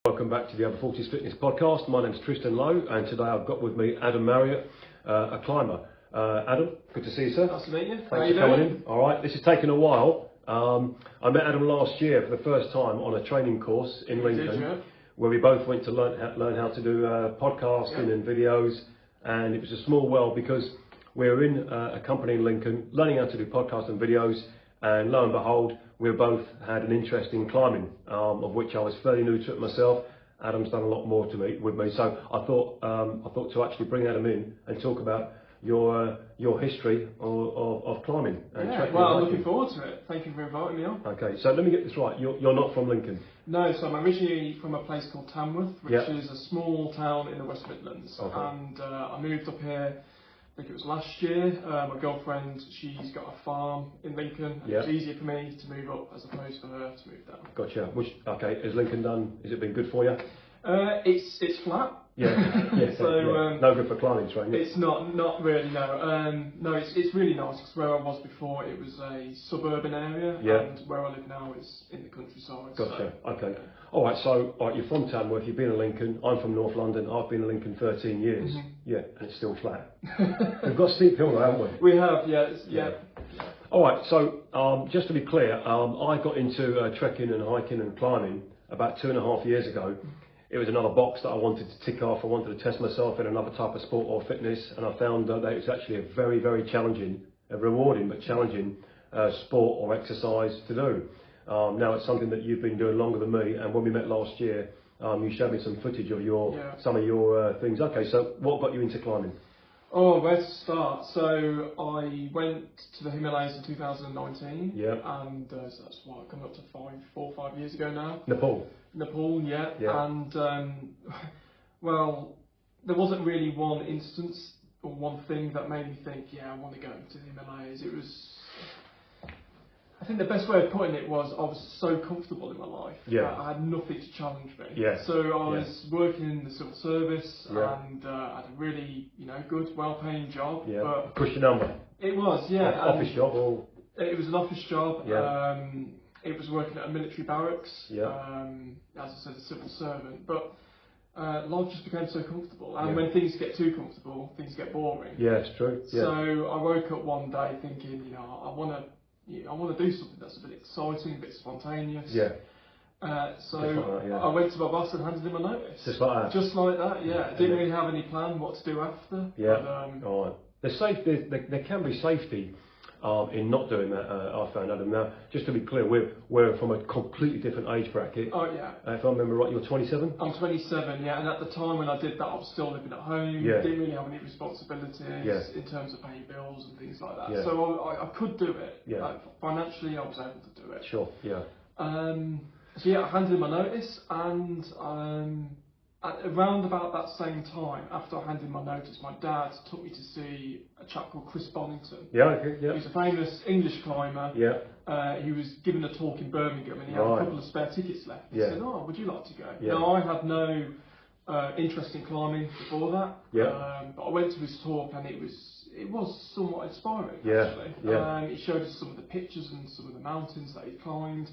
Welcome back to the Over 40s Fitness Podcast. My name's Tristan Lowe, and today I've got with me Adam Marriott, a climber. Adam, good to see you, sir. Nice to meet you. Thanks for coming in. All right, this has taken a while. I met Adam last year for the first time on a training course in Lincoln, where we both went to learn how to do podcasting and videos, and it was a small world because we were in a company in Lincoln learning how to do podcasts and videos, and lo and behold, we both had an interest in climbing, of which I was fairly new to it myself. Adam's done a lot more with me, so I thought to actually bring Adam in and talk about your history of climbing and trekking. Well, I'm looking forward to it. Thank you for inviting me on. Okay, so let me get this right. You're not from Lincoln? No, so I'm originally from a place called Tamworth, which is a small town in the West Midlands, and I moved up here. I think it was last year. My girlfriend, she's got a farm in Lincoln, and it's easier for me to move up as opposed for her to move down. Gotcha. Has Lincoln done? Has it been good for you? It's flat. No good for climbing training. It's not really, no. No, it's really nice because where I was before, it was a suburban area, and where I live now is in the countryside. Gotcha. Okay. All right. So, you're from Tamworth. You've been in Lincoln. I'm from North London. I've been in Lincoln 13 years. Yeah, and it's still flat. We've got a steep hill, though, haven't we? We have. Yeah. All right. So, just to be clear, I got into trekking and hiking and climbing about 2.5 years ago. It was another box that I wanted to tick off. I wanted to test myself in another type of sport or fitness, and I found that it's actually a very, very challenging, rewarding but challenging sport or exercise to do. Now it's something that you've been doing longer than me, and when we met last year, you showed me some footage of some of your things. Okay, so what got you into climbing? Oh, where to start? So I went to the Himalayas in 2019, and so that's coming up to 4 or 5 years ago now. Nepal, and well, there wasn't really one instance or one thing that made me think, I want to go to the Himalayas. It was, I think the best way of putting it was I was so comfortable in my life. I had nothing to challenge me. So I was working in the civil service and had a really, good, well-paying job. But push your number. It was, Office job or? It was an office job. It was working at a military barracks. As I said, a civil servant. But life just became so comfortable, and when things get too comfortable, things get boring. Yeah, it's true. So I woke up one day thinking, I want to do something that's a bit exciting, a bit spontaneous. I went to my boss and handed him a notice. Just like that? Just like that, Didn't really have any plan what to do after. All right. There can be safety in not doing that, I found, Adam. Now, just to be clear, we're from a completely different age bracket. Oh, yeah. If I remember right, you're 27? I'm 27, and at the time when I did that, I was still living at home, didn't really have any responsibilities in terms of paying bills and things like that. So I could do it. Financially, I was able to do it. Sure, I handed in my notice, and around about that same time, after I handed in my notice, my dad took me to see a chap called Chris Bonington. He's a famous English climber. He was giving a talk in Birmingham, and he had a couple of spare tickets left. He said, would you like to go? Now, I had no interest in climbing before that, but I went to his talk, and it was somewhat inspiring, actually. He showed us some of the pictures and some of the mountains that he climbed.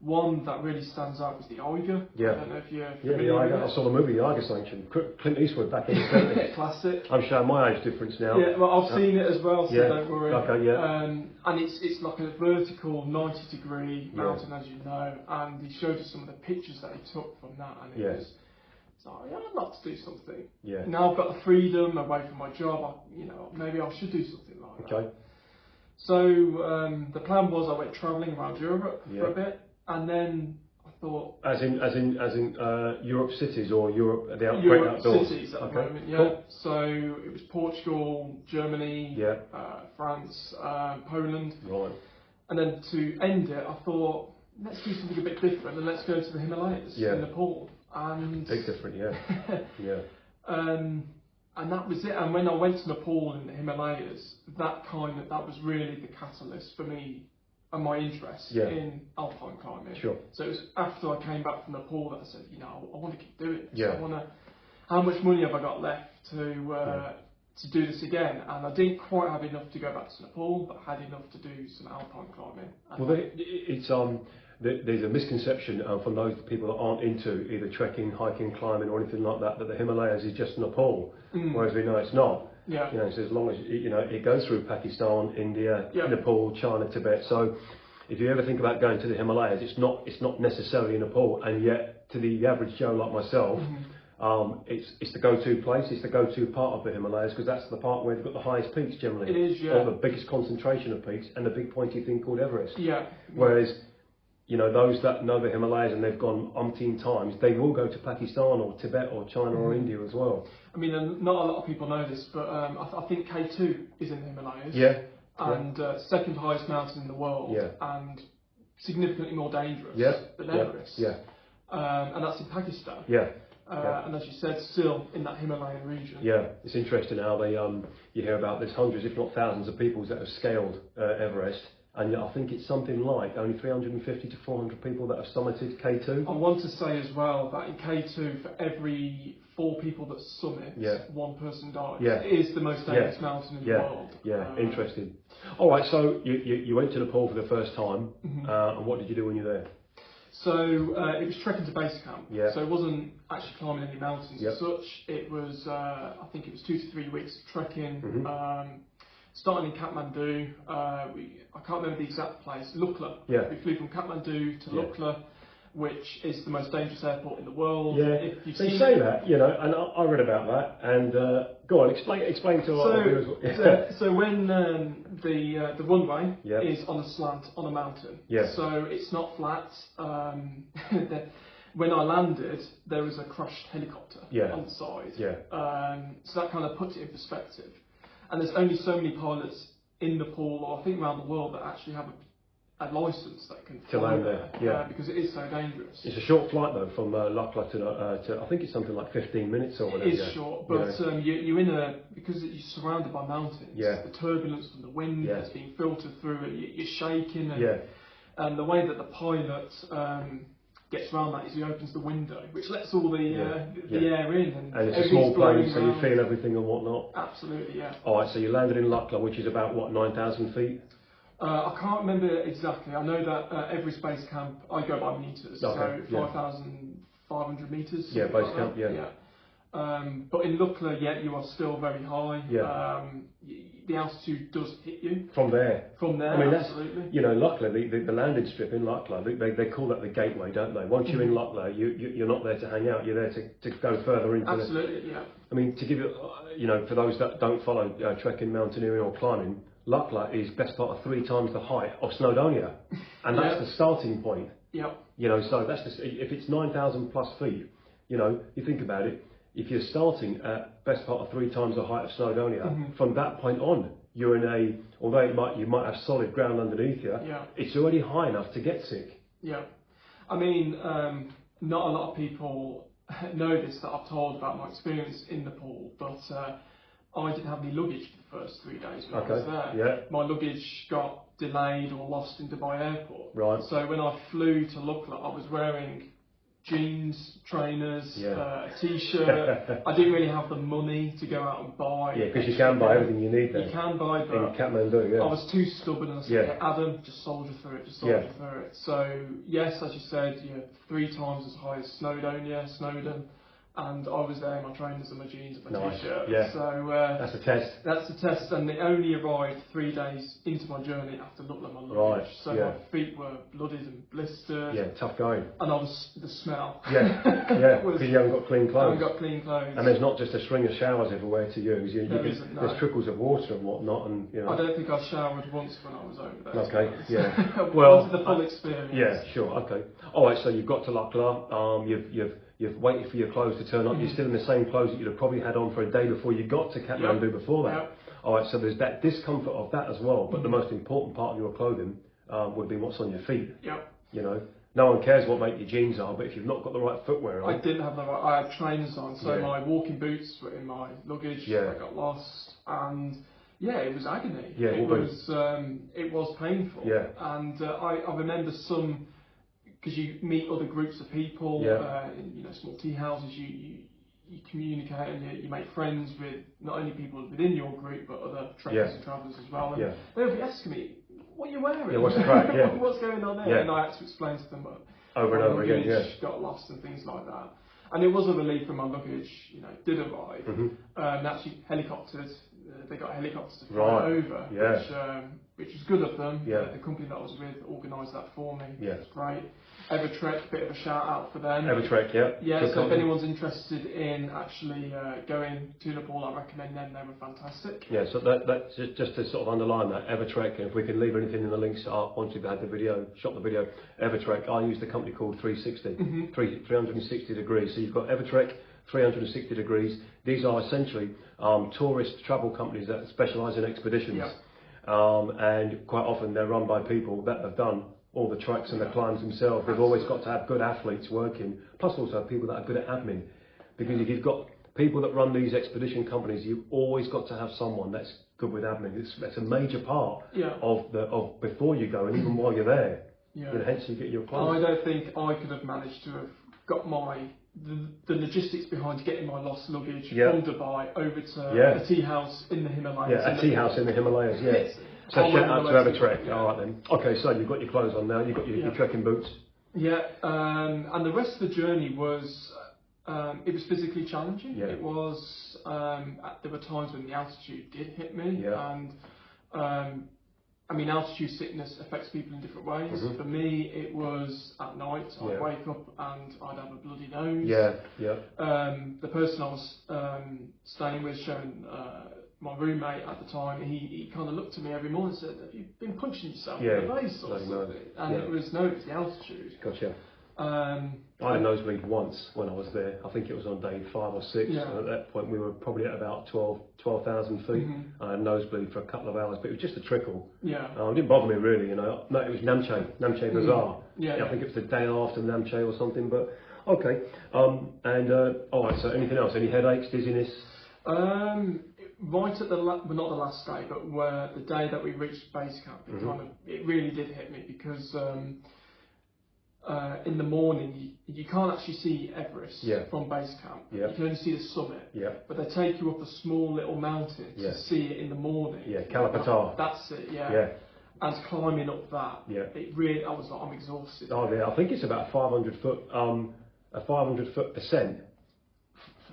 One that really stands out was the Aiguilles. I don't know if you're familiar with it. I saw the movie, the Aiguilles Sanction. Clint Eastwood back in the 70s. Classic. I'm showing my age difference now. I've seen it as well, so don't worry. Okay, and it's like a vertical 90-degree mountain, as you know, and he showed us some of the pictures that he took from that, and it was, I'd like to do something. Now I've got the freedom away from my job, maybe I should do something like that. So the plan was I went travelling around Europe for a bit. And then I thought, as in Europe cities or Europe the Europe outdoors. Cities at the moment, Cool. So it was Portugal, Germany, France, Poland. Right. And then to end it, I thought, let's do something a bit different, and let's go to the Himalayas in Nepal. And big different, and that was it. And when I went to Nepal and the Himalayas, that was really the catalyst for me and my interest in alpine climbing. So it was after I came back from Nepal that I said, I want to keep doing this. How much money have I got left to do this again? And I didn't quite have enough to go back to Nepal, but I had enough to do some alpine climbing. Well, it's there's a misconception from those people that aren't into either trekking, hiking, climbing, or anything like that, that the Himalayas is just Nepal, whereas we know it's not. Yeah. You know, so as long as it goes through Pakistan, India, Yeah. Nepal, China, Tibet. So if you ever think about going to the Himalayas, it's not necessarily Nepal, and yet to the average Joe like myself, it's the go-to place. It's the go-to part of the Himalayas because that's the part where they've got the highest peaks generally. It is, yeah. Or the biggest concentration of peaks and the big pointy thing called Everest. Yeah. Whereas, those that know the Himalayas and they've gone umpteen times, they will go to Pakistan or Tibet or China or India as well. I mean, not a lot of people know this, but I think K2 is in the Himalayas. Yeah. And second highest mountain in the world. Yeah. And significantly more dangerous than Everest. Yeah. And that's in Pakistan. Yeah. And as you said, still in that Himalayan region. Yeah, it's interesting how they you hear about there's hundreds, if not thousands, of people that have scaled Everest, and yet I think it's something like only 350 to 400 people that have summited K2. I want to say as well that in K2, for every 4 people that summit, 1 person dies. Yeah. It is the most dangerous mountain in the world. Yeah, interesting. All right, so you went to Nepal for the first time, and what did you do when you were there? So it was trekking to base camp. Yeah. So it wasn't actually climbing any mountains as such. It was, I think it was 2 to 3 weeks of trekking. Starting in Kathmandu, I can't remember the exact place, Lukla. Yeah. We flew from Kathmandu to Lukla, which is the most dangerous airport in the world. Yeah, they say that, and I read about that. And go on, explain to our viewers. So when the runway is on a slant on a mountain, so it's not flat. When I landed, there was a crushed helicopter on the side. So that kind of puts it in perspective. And there's only so many pilots in Nepal, or I think around the world, that actually have a license that can fly there, because it is so dangerous. It's a short flight though from Lukla to I think it's something like 15 minutes or whatever. It is short, but you're in because you're surrounded by mountains. The turbulence from the wind that's being filtered through it. You're shaking, and the way that the pilot gets around that is he opens the window, which lets all the air in, and it's a small plane, so you feel everything and whatnot. Absolutely, yeah. All right, so you landed in Lukla, which is about what, 9,000 feet? I can't remember exactly. I know that every base camp, I go by metres, so 5,500 metres. Yeah, base camp, but in Lukla, you are still very high. The altitude does hit you. From there. I mean, absolutely. Lukla, the landing strip in Lukla, they call that the gateway, don't they? Once you're in Lukla, you're not there to hang out, you're there to go further into Absolutely, I mean, to give you, for those that don't follow trekking, mountaineering or climbing, Lukla is best part of 3 times the height of Snowdonia, and that's the starting point. So that's if it's 9,000 plus feet, you think about it. If you're starting at best part of 3 times the height of Snowdonia, from that point on, you're in although you might have solid ground underneath you, it's already high enough to get sick. I mean, not a lot of people know this that I've told about my experience in Nepal, but I didn't have any luggage for the first 3 days when I was there. My luggage got delayed or lost in Dubai airport. Right. So when I flew to Lukla, I was wearing jeans, trainers, a t-shirt. I didn't really have the money to go out and buy. Because you can buy everything you need there. You can buy, but in Kathmandu, I was too stubborn, and I said, Adam, just soldier through it, through it. So yes, as you said, 3 times as high as Snowdon. And I was there in my trainers and my jeans and my t-shirt. So that's a test. That's a test, and it only arrived 3 days into my journey after looking at my luggage. So my feet were blooded and blistered. Tough going. And I was the smell. Because you haven't got clean clothes. I haven't got clean clothes. And there's not just a string of showers everywhere to use. There's trickles of water and whatnot, and I don't think I showered once when I was over there. Okay. Well, the full experience. Yeah, sure. Okay. All right. So you've got to Lukla. You've waited for your clothes to turn up. You're still in the same clothes that you'd have probably had on for a day before you got to Kathmandu before that. All right, so there's that discomfort of that as well. But the most important part of your clothing would be what's on your feet. No one cares what make your jeans are, but if you've not got the right footwear on. I didn't have the right. I had trainers on, so my walking boots were in my luggage. I got lost, and it was agony. It was painful. And I remember some. Because you meet other groups of people, in small tea houses, you communicate and you make friends with not only people within your group but other trekkers and travellers as well. And they would be asking me, what are you wearing? Yeah, what's the crack? Yeah. What's going on there? Yeah. And I had to explain to them Over and over again, yeah. got lost and things like that. And it was a relief when my luggage, did arrive. And actually helicopters, they got helicopters to fly over, which was good of them. Yeah. The company that I was with organised that for me. Yeah. It was great. Evertrek, bit of a shout out for them. Evertrek, yeah. Yeah, Good so company. if anyone's interested in actually going to Nepal, I recommend them. They were fantastic. Yeah, so that's just to sort of underline that, Evertrek, and if we can leave anything in the links up once you've had the video, shot the video, Evertrek, I used a company called 360, 360 degrees. So you've got Evertrek, 360 degrees. These are essentially tourist travel companies that specialise in expeditions. Yeah. And quite often they're run by people that have done all the treks and the climbs themselves. They've always got to have good athletes working, plus also people that are good at admin. Because if you've got people that run these expedition companies, you've always got to have someone that's good with admin. That's a major part of before you go and even while you're there. Yeah. Hence you get your clients. I don't think I could have managed to have got the logistics behind getting my lost luggage from Dubai over to a tea house in the Himalayas. Yeah, a tea house in the Himalayas, yeah. So shout out to Evertrek. Alright then. Okay, so you've got your clothes on now, you've got your trekking boots. Yeah, and the rest of the journey was, it was physically challenging. Yeah. It was, there were times when the altitude did hit me, and I mean, altitude sickness affects people in different ways. For me, it was at night. I'd wake up and I'd have a bloody nose. The person I was staying with, my roommate at the time, he kind of looked at me every morning and said, "Have you been punching yourself in the face or something?" And it was the altitude. Gotcha. I had a nosebleed once when I was there. I think it was on day 5 or 6. And at that point, we were probably at about 12,000 feet. I had a nosebleed for a couple of hours, but it was just a trickle. It didn't bother me really, No, it was Namche Bazaar. I think it was the day after Namche or something. But okay. All right. So anything else? Any headaches, dizziness? Right at not the last day, but where the day that we reached base camp, it really did hit me because. In the morning, you can't actually see Everest from base camp. You can only see the summit. But they take you up a small little mountain to see it in the morning. Kalapatar. That's it. And climbing up that, it really, I was like, I'm exhausted. Oh yeah, I think it's about 500 foot, a 500 foot ascent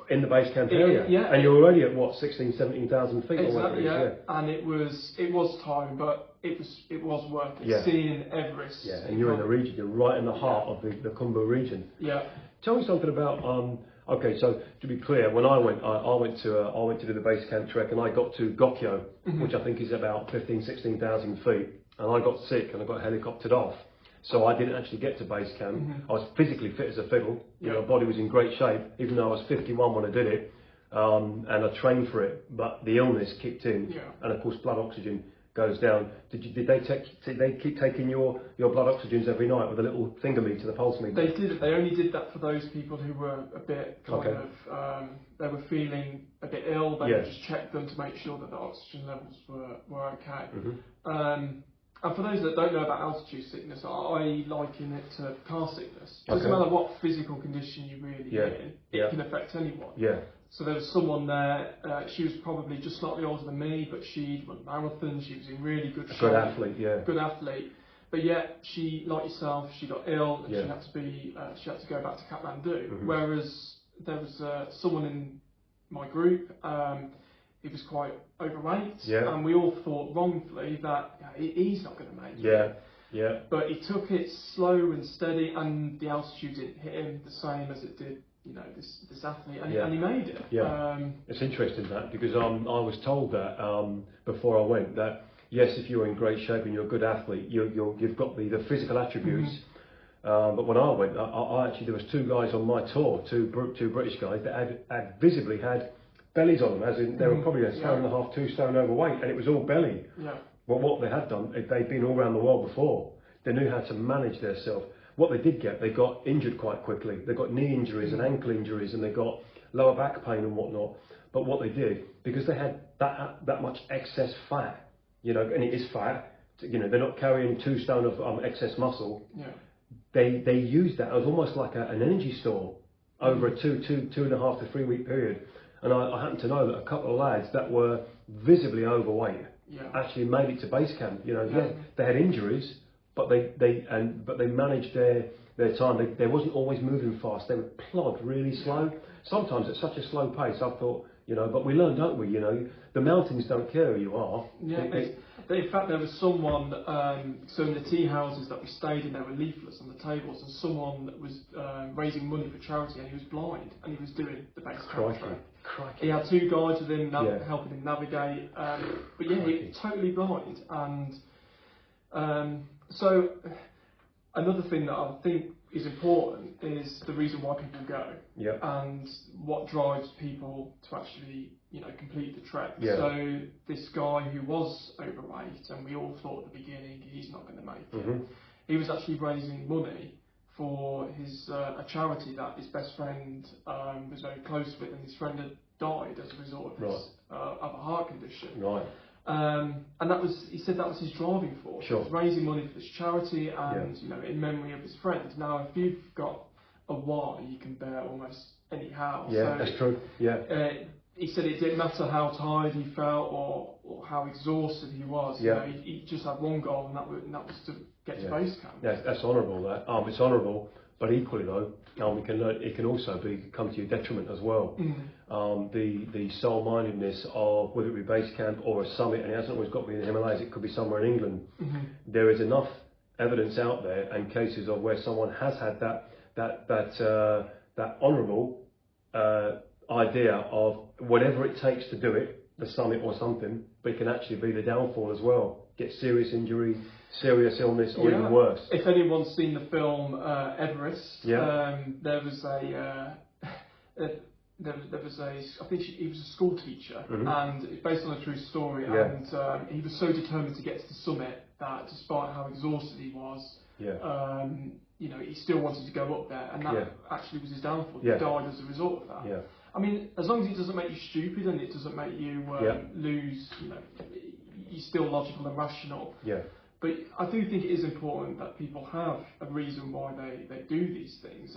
in the base camp area. And you're already at what, 16, 17,000 feet? Exactly. And it was tiring, but it was worth it. Seeing Everest. And you're in the region. You're right in the heart of the Khumbu region. Tell me something about. Okay, so to be clear, when I went to do the base camp trek, and I got to Gokyo, which I think is about 15, 16,000 feet, and I got sick and I got helicoptered off. So I didn't actually get to base camp. I was physically fit as a fiddle. My body was in great shape, even though I was 51 when I did it, and I trained for it. But the illness kicked in, and of course blood oxygen goes down. Did they keep taking your blood oxygens every night with a little finger meter, the pulse meter? They did. They only did that for those people who were a bit they were feeling a bit ill. They would just check them to make sure that the oxygen levels were okay. And for those that don't know about altitude sickness, I liken it to car sickness. It doesn't matter what physical condition you're really in, it can affect anyone. So there was someone there, she was probably just slightly older than me, but she'd run marathons, she was in really good shape. Good athlete, Good athlete. But yet, she, like yourself, she got ill and she had to go back to Kathmandu. Whereas there was someone in my group, he was quite overweight, and we all thought wrongfully that he's not going to make it. But he took it slow and steady, and the altitude didn't hit him the same as it did, this athlete, and he made it. It's interesting that, because I was told that before I went, that yes, if you're in great shape and you're a good athlete, you've got the physical attributes. But when I went, I actually, there was 2 guys on my tour, two British guys that had visibly had bellies on them, as in they were probably a stone and a half, 2 stone overweight, and it was all belly. Well, what they had done, they'd been all around the world before. They knew how to manage themselves. What they did get, they got injured quite quickly. They got knee injuries and ankle injuries, and they got lower back pain and whatnot. But what they did, because they had that much excess fat, and it is fat, they're not carrying 2 stone of excess muscle. They used that as almost like an energy store over a 2.5 to 3 week period. And I happen to know that a couple of lads that were visibly overweight, actually made it to base camp. You know, they had injuries, but they managed their time. They wasn't always moving fast. They would plod really slow. Sometimes at such a slow pace, I thought, you know, but we learn, don't we? You know, the mountains don't care who you are. Yeah. In fact, there was someone. So in the tea houses that we stayed in, there were leaflets on the tables, and someone that was raising money for charity, and he was blind, and he was doing the base camp trek. He had 2 guides with him, helping him navigate. But yeah, he was totally blind, and so another thing that I think is important is the reason why people go, and what drives people to actually, you know, complete the trek. So this guy who was overweight, and we all thought at the beginning he's not going to make it. He was actually raising money for his a charity that his best friend was very close with, and his friend had died as a result of his of a heart condition. And he said that was his driving force. He was raising money for this charity, and you know, in memory of his friend. Now, if you've got a why, you can bear almost any how. Yeah, so, that's true. He said it didn't matter how tired he felt or how exhausted he was. You know, he just had one goal, and that was to get to base camp. That's honourable. That it's honourable, but equally though, it can also come to your detriment as well. The sole-mindedness of whether it be base camp or a summit, and it hasn't always got to be in the Himalayas. It could be somewhere in England. There is enough evidence out there and cases of where someone has had that honourable idea of whatever it takes to do it, the summit or something, but it can actually be the downfall as well. Get serious injury, serious illness, or even worse. If anyone's seen the film Everest, there was I think he was a school teacher, and it's based on a true story. And he was so determined to get to the summit that, despite how exhausted he was, you know, he still wanted to go up there, and that actually was his downfall. He died as a result of that. I mean, as long as it doesn't make you stupid and it doesn't make you lose, you know, you're still logical and rational. But I do think it is important that people have a reason why they do these things.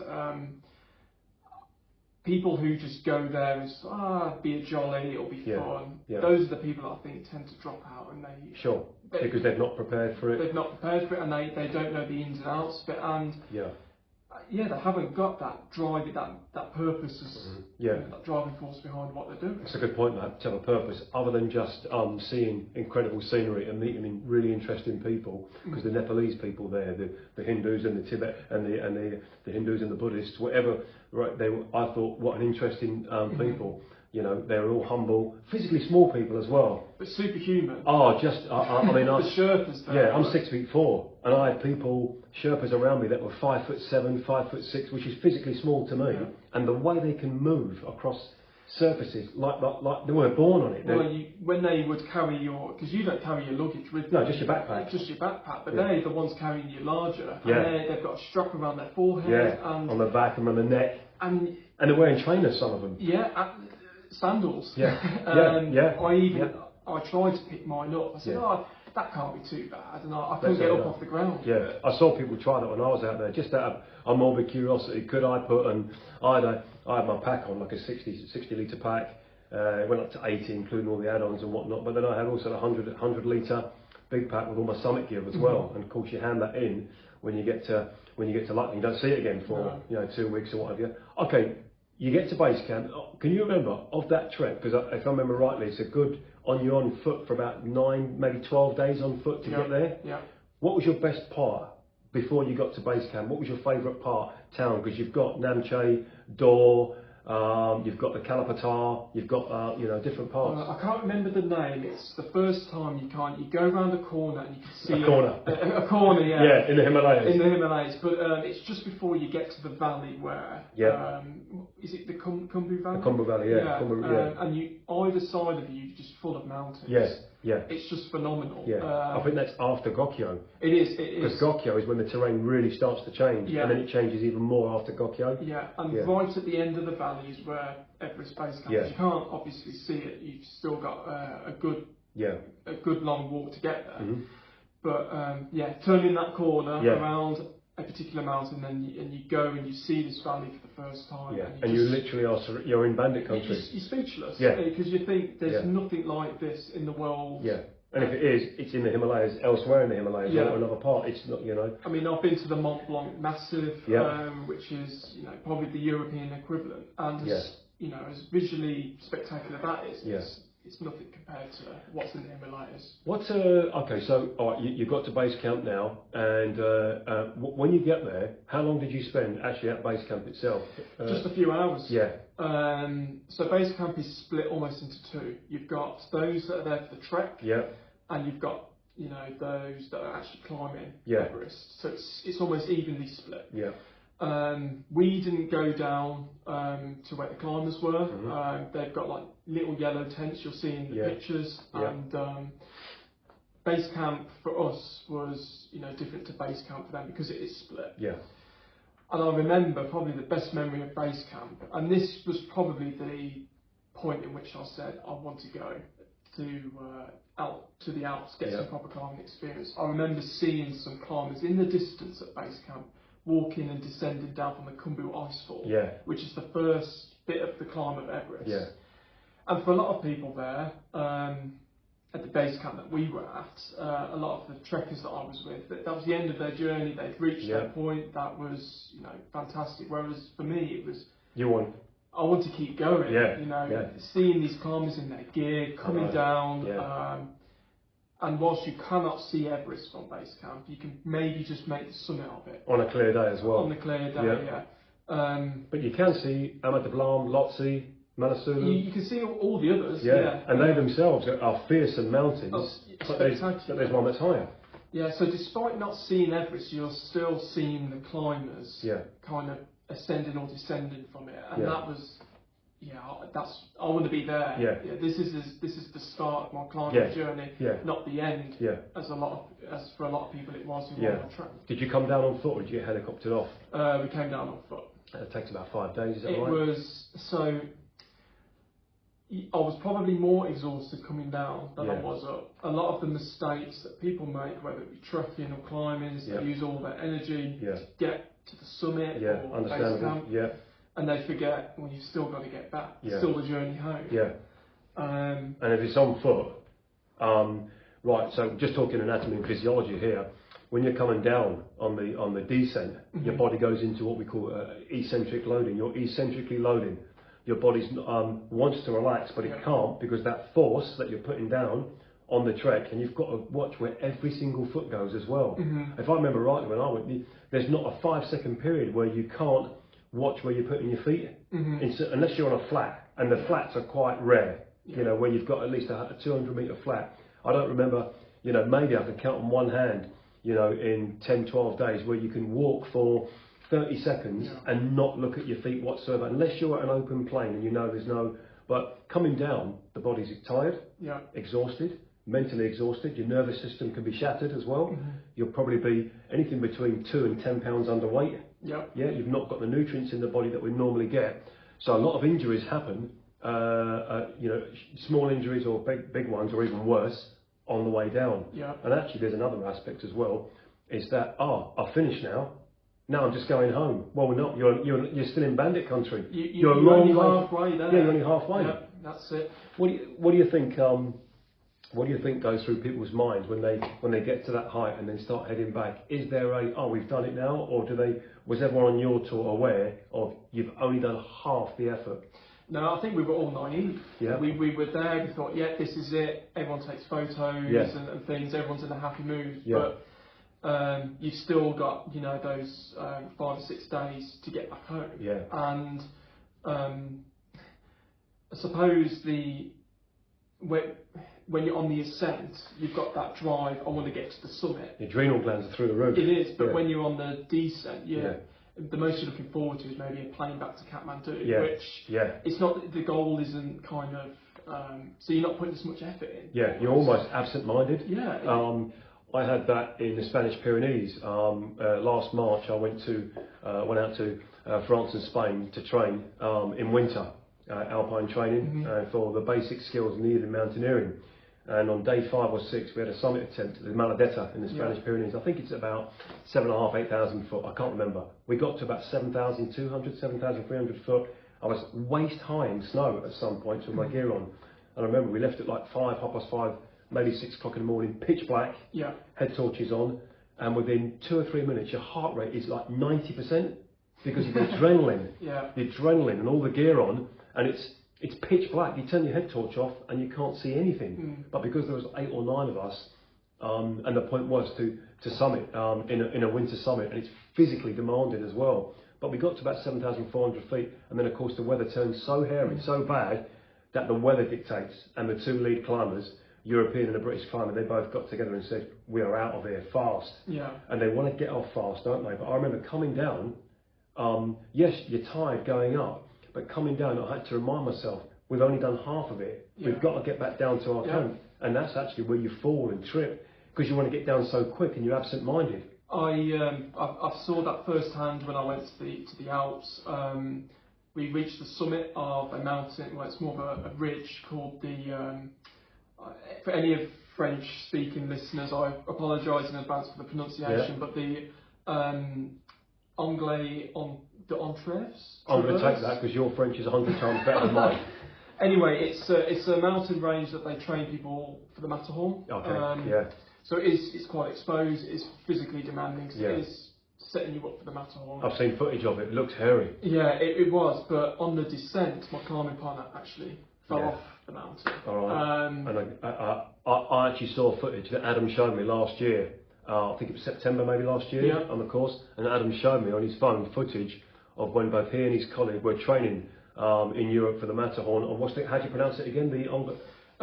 People who just go there and be a jolly, it'll be fun. Those are the people that I think tend to drop out, and because they've not prepared for it. They've not prepared for it, and they don't know the ins and outs of it, and they haven't got that drive, that purpose, that driving force behind what they're doing. It's a good point, Matt, to have a purpose other than just seeing incredible scenery and meeting really interesting people. Because the Nepalese people there, the Hindus and the Tibet and the Hindus and the Buddhists, whatever, right? I thought, what an interesting people. You know, they're all humble, physically small people as well. But superhuman. Oh, just, I mean, the Sherpas there. I'm 6'4", and I had Sherpas around me that were 5'7", 5'6", which is physically small to me. And the way they can move across surfaces, like they weren't born on it. Well, when they would carry because you don't carry your luggage with you. No, just your backpack. Just your backpack, but they're the ones carrying your larger. And they've got a strap around their forehead. And on the back and on the neck. And they're wearing trainers, some of them. Sandals. I tried to pick mine up. I said, that can't be too bad, and I couldn't get up off the ground. I saw people try that when I was out there, just out of a morbid curiosity. Could I put? And I had my pack on, like a 60 litre pack. It went up to 80, including all the add-ons and whatnot. But then I had also a 100 litre big pack with all my summit gear as well. And of course, you hand that in when you get to London. You don't see it again for 2 weeks or whatever. Okay. You get to base camp. Can you remember of that trek? Because if I remember rightly, it's a good you're on foot for about 9, maybe 12 days on foot to get there. What was your best part before you got to base camp? What was your favourite town? Because you've got Namche, Dor, you've got the Kalapatar, you've got different parts. I can't remember the name. It's the first time you go around a corner and you can see a corner. A corner, in the Himalayas. In the Himalayas, but it's just before you get to the valley where is it the Khumbu Valley? The Khumbu Valley, and either side of you just full of mountains. It's just phenomenal. I think that's after Gokyo. It is. Because Gokyo is when the terrain really starts to change, and then it changes even more after Gokyo. And right at the end of the valley is where Everest base camp is. You can't obviously see it. You've still got a good long walk to get there. But turning that corner around a particular mountain, and you go and you see this valley for the first time. And you literally you're in bandit country. You're speechless. Because you think there's nothing like this in the world And if it is, it's in the Himalayas, elsewhere in the Himalayas, Yeah. or another part. It's not, you know. I mean, I've been to the Mont Blanc Massif, Yeah. which is, you know, probably the European equivalent, and Yeah. you know, as visually spectacular that is, Yeah. it's nothing compared to what's in the Himalayas. What's okay? So, all right, you've got to base camp now, and when you get there, how long did you spend actually at base camp itself? Just a few hours. Yeah. So base camp is split almost into two. You've got those that are there for the trek, Yeah. and you've got, you know, those that are actually climbing Yeah. Everest. So it's almost evenly split. Yeah. We didn't go down to where the climbers were. Mhm. They've got like little yellow tents you'll see in the Yeah. pictures, Yeah. and base camp for us was, you know, different to base camp for them because it is split. Yeah. And I remember probably the best memory of base camp, and this was probably the point in which I said I want to go to out to the Alps, get Yeah. some proper climbing experience. I remember seeing some climbers in the distance at base camp walking and descending down from the Khumbu Icefall, Yeah. which is the first bit of the climb of Everest. Yeah. And for a lot of people there, at the base camp that we were at, a lot of the trekkers that I was with, that was the end of their journey. They'd reached Yeah. their point. That was, you know, fantastic. Whereas for me, it was, You want? I want to keep going. Yeah, You know, yeah. seeing these climbers in their gear coming Right. down. Yeah. And whilst you cannot see Everest from base camp, you can maybe just make the summit of it On a clear day as well. on the clear day. Yeah. But you can see Amat Blanc, Lhotse, Manasulu. You can see all the others. Yeah. And they themselves are fearsome mountains, That's but there's one that's higher. Yeah, so despite not seeing Everest, you're still seeing the climbers Yeah. kind of ascending or descending from it, and Yeah. that was, I want to be there. Yeah. This is the start of my climbing journey, Yeah. not the end. Yeah. As for a lot of people it was who Yeah. were on the track. Did you come down on foot or did you get helicoptered off? We came down on foot. It takes about 5 days, is that It right? was so. I was probably more exhausted coming down than I Yeah. was up. A lot of the mistakes that people make, whether it be trekking or climbing, is Yeah. they use all their energy Yeah. to get to the summit Yeah, or base understandable. camp, Yeah. and they forget, well, you've still got to get back. It's Yeah. still the journey home. Yeah. And if it's on foot, right, so just talking anatomy and physiology here, when you're coming down on the descent, your body goes into what we call eccentric loading. You're eccentrically loading. Your body wants to relax, but it can't because that force that you're putting down on the trek, and you've got to watch where every single foot goes as well. If I remember rightly, when I went, there's not a 5-second period where you can't watch where you're putting your feet, unless you're on a flat, and the flats are quite rare. You know, where you've got at least a 200-meter flat. I don't remember. You know, maybe I could count on one hand. You know, in 10, 12 days, where you can walk for 30 seconds and not look at your feet whatsoever, unless you're at an open plain and you know there's no. But coming down, the body's tired, exhausted, mentally exhausted. Your nervous system can be shattered as well. You'll probably be anything between 2 and 10 pounds underweight. Yeah, you've not got the nutrients in the body that we normally get. So a lot of injuries happen. You know, small injuries or big ones, or even worse, on the way down. And actually, there's another aspect as well. Is that I've finished now. Now I'm just going home. Well, we're not. You're still in bandit country. You're a long way halfway there. Yeah, you're only halfway. Yeah, that's it. What do you think? What do you think goes through people's minds when they get to that height and then start heading back? Is there we've done it now, or was everyone on your tour aware of you've only done half the effort? No, I think we were all naive. Yeah. We were there. We thought, this is it. Everyone takes photos and things. Everyone's in a happy mood. Yeah. But you've still got, you know, those 5 or 6 days to get back home. Yeah. And I suppose when you're on the ascent, you've got that drive. I want to get to the summit. The adrenal glands are through the roof. It is, but when you're on the descent, the most you're looking forward to is maybe a plane back to Kathmandu, which it's not. The goal isn't kind of. So you're not putting as much effort in. Yeah, you're almost absent-minded. Yeah. I had that in the Spanish Pyrenees. Last March, I went out to France and Spain to train in winter, alpine training for the basic skills needed in mountaineering. And on day 5 or 6, we had a summit attempt at the Maladetta in the Spanish Pyrenees. I think it's about 7,500, 8,000 foot. I can't remember. We got to about 7,200, 7,300 foot. I was waist high in snow at some point with my gear on. And I remember we left at like 5, 5:30 maybe 6 o'clock in the morning, pitch black, head torches on, and within 2 or 3 minutes your heart rate is like 90% because of the adrenaline, the adrenaline and all the gear on, and it's pitch black. You turn your head torch off and you can't see anything. But because there was 8 or 9 of us, and the point was to summit in a winter summit, and it's physically demanding as well. But we got to about 7,400 feet, and then of course the weather turned so hairy, so bad, that the weather dictates, and the 2 lead climbers, European and a British climber, they both got together and said, we are out of here fast. And they want to get off fast, don't they? But I remember coming down, yes, you're tired going up, but coming down, I had to remind myself, we've only done half of it. We've got to get back down to our camp. And that's actually where you fall and trip, because you want to get down so quick and you're absent-minded. I saw that firsthand when I went to the Alps. We reached the summit of a mountain, well, it's more of a ridge called the, for any of French-speaking listeners, I apologise in advance for the pronunciation, but the Aiguilles de Entreves. I'm going to take that because your French is 100 times better than mine. Anyway, it's a mountain range that they train people for the Matterhorn. So it's quite exposed, it's physically demanding, so it is setting you up for the Matterhorn. I've seen footage of it, it looks hairy. Yeah, it was, but on the descent, my climbing partner actually fell off the mountain. Alright, and I actually saw footage that Adam showed me last year. I think it was September maybe last year on the course, and Adam showed me on his phone footage of when both he and his colleague were training in Europe for the Matterhorn. And how do you pronounce it again? The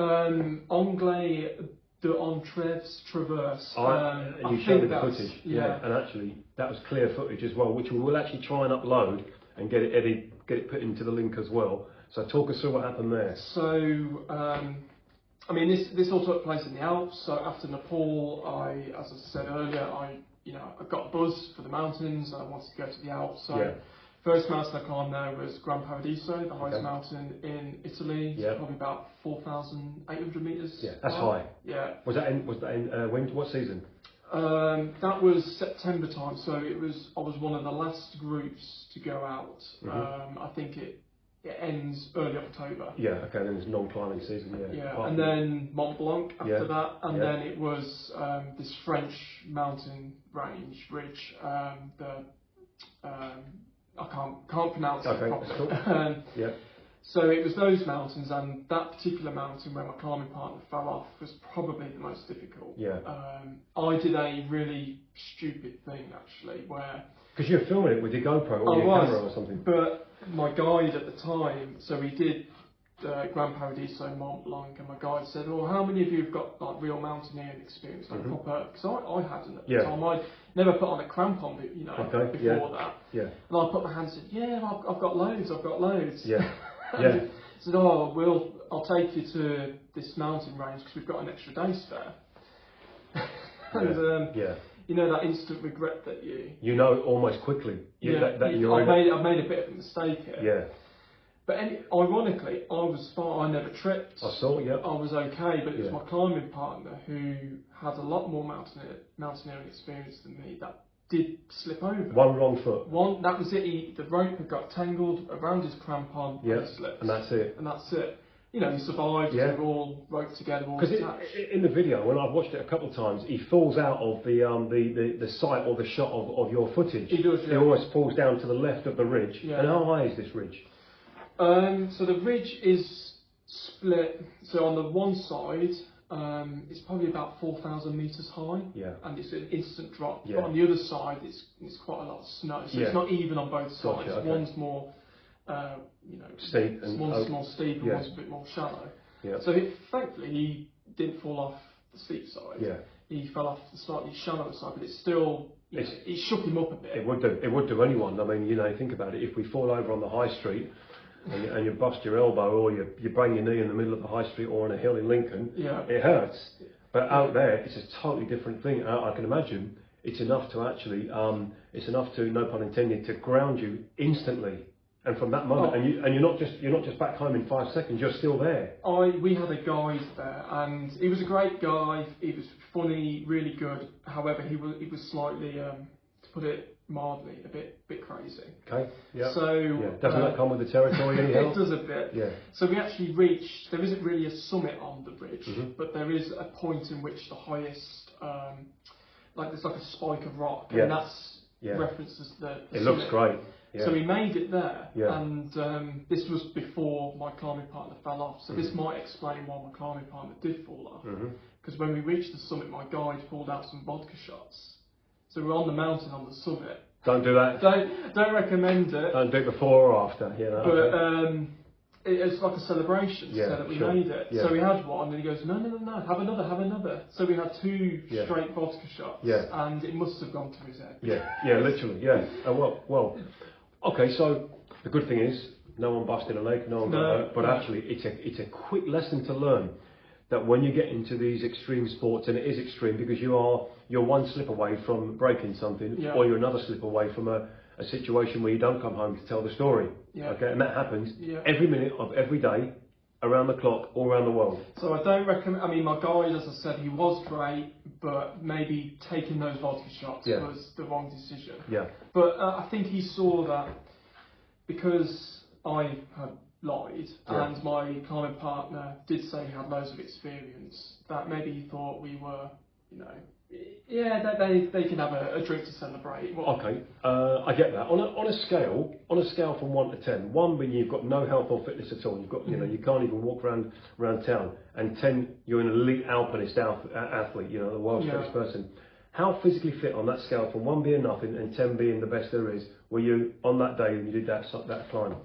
Aiguilles de Entreves Traverse. And you showed me the footage. And actually that was clear footage as well, which we will actually try and upload and get it put into the link as well. So talk us through what happened there. So I mean, this all took place in the Alps. So after Nepal, as I said earlier, I got a buzz for the mountains. I wanted to go to the Alps. So first mountain I climbed there was Gran Paradiso, the highest mountain in Italy. It's probably about 4,800 metres. Yeah, that's high. Yeah. Was that in winter? What season? That was September time. So I was one of the last groups to go out. I think it ends early October. Yeah, okay, then it's non-climbing season, and then Mont Blanc after that, and then it was this French mountain ridge, I can't pronounce it properly. Cool. So it was those mountains, and that particular mountain where my climbing partner fell off was probably the most difficult. I did a really stupid thing actually, where... Because you're filming it with your GoPro or your camera or something. But my guide at the time, so we did Gran Paradiso, Mont Blanc, and my guide said, "Well, how many of you have got like real mountaineering experience, like proper?" Because I hadn't at the time. I'd never put on a crampon, before that. And I put my hand and said, "Yeah, I've got loads. I've got loads." And said, "Oh, I'll take you to this mountain range because we've got an extra day spare." You know that instant regret that almost quickly. I've made a bit of a mistake here. But ironically, I was fine. I never tripped. I saw. I was okay, but it was my climbing partner who had a lot more mountaineering experience than me that did slip over. One wrong foot. That was it. The rope had got tangled around his crampon and he slipped. And that's it. He survived. They were all roped together, all attached. In the video, when I've watched it a couple of times, he falls out of the sight or the shot of your footage. He does. He almost falls down to the left of the ridge. And how high is this ridge? So the ridge is split. So on the one side, it's probably about 4,000 metres high, and it's an instant drop. But on the other side, it's quite a lot of snow, so it's not even on both sides. Gotcha, one's more, steep, and one's more steep, and one's a bit more shallow. So thankfully, he didn't fall off the steep side. He fell off the slightly shallower side, but it's still. It shook him up a bit. It would do. It would do anyone. I mean, think about it. If we fall over on the high street. And you bust your elbow or you bang your knee in the middle of the high street or on a hill in Lincoln, it hurts. But out there, it's a totally different thing. I can imagine it's enough to actually, no pun intended, to ground you instantly. And from that moment, and you're not just back home in 5 seconds. You're still there. We had a guide there, and he was a great guy. He was funny, really good. However, he was slightly, to put it mildly a bit crazy. Okay. Yeah. So Doesn't that come with the territory anyhow? It does a bit. Yeah. So we actually reached. There isn't really a summit on the bridge, Mm-hmm. but there is a point in which the highest, there's like a spike of rock, Yeah. and that's references the It summit. looks great. Yeah. So we made it there, Yeah. and this was before my climbing partner fell off. So Mm-hmm. this might explain why my climbing partner did fall off. Mm-hmm. Because when we reached the summit, my guide pulled out some vodka shots. So we're on the mountain on the summit. Don't do that. Don't recommend it. Don't do it before or after. You know. But Okay. it was like a celebration to say that we made it. Yeah. So we had one, and he goes, no, have another. So we had 2 straight vodka shots, and it must have gone to his head. Yeah, literally, yeah. Well. Okay, so the good thing is, no one busted a leg, no one got hurt, but actually it's a quick lesson to learn that when you get into these extreme sports, and it is extreme because you're one slip away from breaking something, or you're another slip away from a situation where you don't come home to tell the story. Okay, and that happens every minute of every day, around the clock, all around the world. So I don't recommend. I mean, my guide, as I said, he was great, but maybe taking those vodka shots was the wrong decision. Yeah. But I think he saw that because I had lied, and my climbing partner did say he had loads of experience, that maybe he thought we were, they can have a drink to celebrate. Okay, I get that. On a scale from 1 to 10, 1 being you've got no health or fitness at all, you've got you can't even walk around town, and 10 you're an elite alpinist athlete, the world's fittest person. How physically fit on that scale from 1 being nothing and 10 being the best there is were you on that day when you did that climb?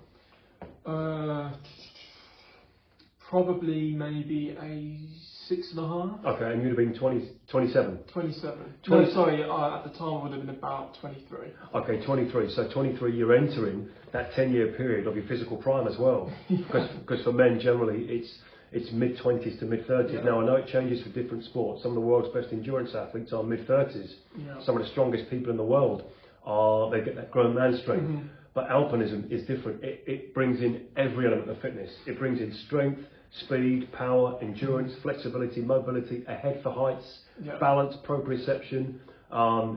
Probably maybe a 6.5. Okay, and you'd have been 27. 27. No, sorry, at the time I would have been about 23. Okay, 23. So 23, you're entering that 10-year period of your physical prime as well. Because for men generally it's mid-20s to mid-30s. Yeah. Now I know it changes for different sports. Some of the world's best endurance athletes are mid-30s. Yeah. Some of the strongest people in the world they get that grown man strength. Mm-hmm. But alpinism is different. It brings in every element of fitness. It brings in strength, speed, power, endurance, flexibility, mobility, a head for heights, balance, proprioception.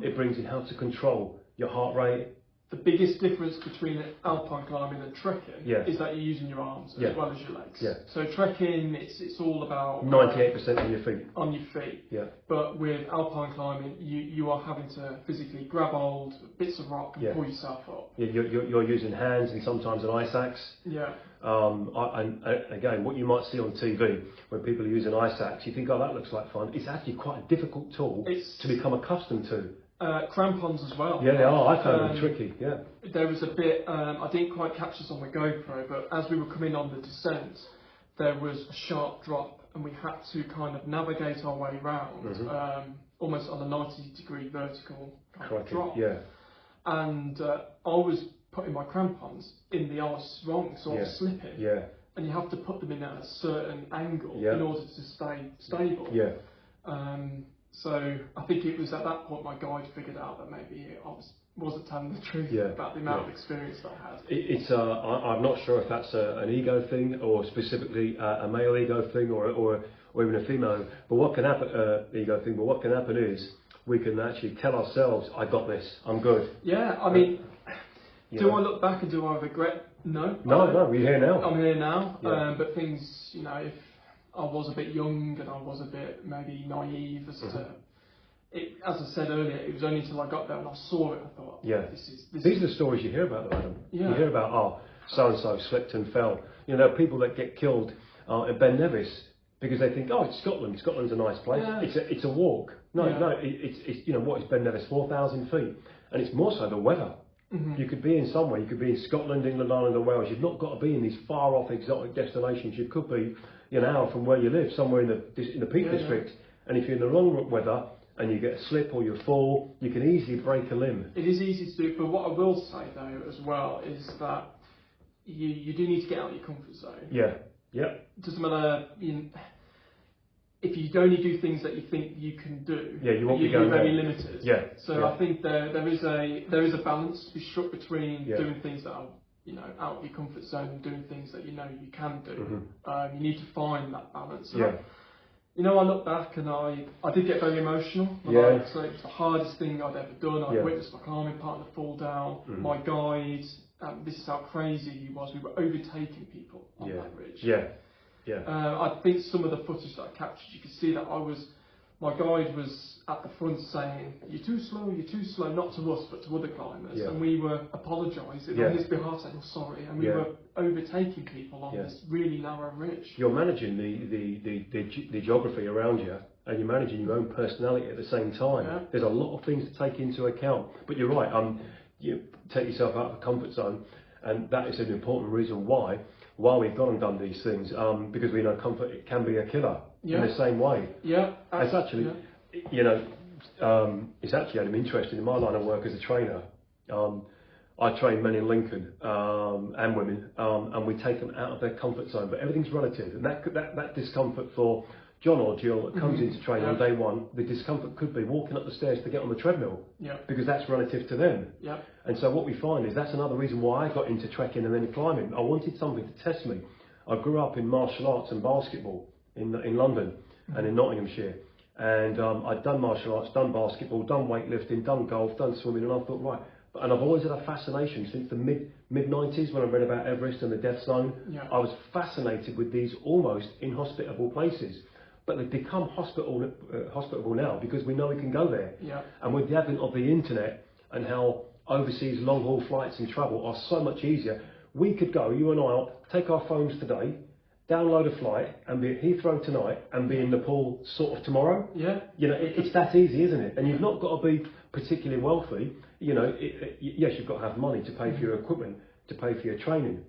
It brings in how to control your heart rate. The biggest difference between alpine climbing and trekking is that you're using your arms as well as your legs. Yeah. So trekking, it's all about 98% on your feet. On your feet. Yeah. But with alpine climbing, you are having to physically grab hold of bits of rock and pull yourself up. Yeah, you're using hands and sometimes an ice axe. Yeah. And again, what you might see on TV when people are using ice axe, you think, oh, that looks like fun. It's actually quite a difficult tool to become accustomed to. Crampons as well. Yeah, they are. I found them tricky. Yeah. There was a bit. I didn't quite catch this on the GoPro, but as we were coming on the descent, there was a sharp drop, and we had to kind of navigate our way round, almost on a 90-degree vertical kind of drop. Yeah. And I was putting my crampons in the ice wrong, so I was slipping. Yeah. And you have to put them in at a certain angle in order to stay stable. Yeah. So I think it was at that point my guide figured out that maybe I wasn't telling the truth about the amount of experience that I had. I'm not sure if that's an ego thing or specifically a male ego thing or even a female. But what can happen, ego thing? But what can happen is we can actually tell ourselves, "I got this. I'm good." Yeah, I mean, do I look back and do I regret? No. No. We're here now. I'm here now. Yeah. But things, if I was a bit young and I was a bit maybe naive as to it. As I said earlier, it was only until I got there and I saw it, I thought, these are the stories you hear about, Adam. Yeah. You hear about, so-and-so slipped and fell. There are people that get killed at Ben Nevis because they think, it's Scotland. Scotland's a nice place. Yeah. It's a walk. No, it's what is Ben Nevis? 4,000 feet. And it's more so the weather. Mm-hmm. You could be in somewhere. You could be in Scotland, England, Ireland, or Wales. You've not got to be in these far-off exotic destinations. You could be an hour from where you live, somewhere in the Peak District. And if you're in the wrong weather and you get a slip or you fall, you can easily break a limb. It is easy to do, but what I will say though as well is that you do need to get out of your comfort zone. Yeah. It doesn't matter. If you only do things that you think you can do, you won't be going very limited. Yeah. So I think there is a balance to be struck between doing things that are out of your comfort zone and doing things that you can do. Mm-hmm. You need to find that balance. You know, I look back and I did get very emotional. Yeah. So it was the hardest thing I'd ever done. I Yeah. witnessed my climbing partner fall down. My guide, this is how crazy he was. We were overtaking people on that ridge. Yeah. Yeah. I think some of the footage that I captured, you could see that my guide was at the front saying, "You're too slow," not to us, but to other climbers. And we were apologising on his behalf, saying, "Oh, sorry." And we were overtaking people on this really narrow ridge. You're managing the geography around you, and you're managing your own personality at the same time. Yeah. There's a lot of things to take into account. But you're right, you take yourself out of the comfort zone, and that is an important reason why we've gone and done these things, because we know comfort, it can be a killer in the same way. Yeah. It's actually, it's actually interesting in my line of work as a trainer. I train men in Lincoln and women, and we take them out of their comfort zone. But everything's relative, and that discomfort for John or Jill that comes into training on day one, the discomfort could be walking up the stairs to get on the treadmill, because that's relative to them. And so what we find is that's another reason why I got into trekking and then climbing. I wanted something to test me. I grew up in martial arts and basketball in London and in Nottinghamshire. And I'd done martial arts, done basketball, done weightlifting, done golf, done swimming, and I thought, right. And I've always had a fascination since the mid-90s when I read about Everest and the Death Zone. I was fascinated with these almost inhospitable places. But they've become hospitable now because we know we can go there. And with the advent of the internet and how overseas long-haul flights and travel are so much easier, we could go, you and I, take our phones today, download a flight and be at Heathrow tonight and be in Nepal sort of tomorrow. It's that easy, isn't it? And you've not got to be particularly wealthy. Yes, you've got to have money to pay for your equipment, to pay for your training.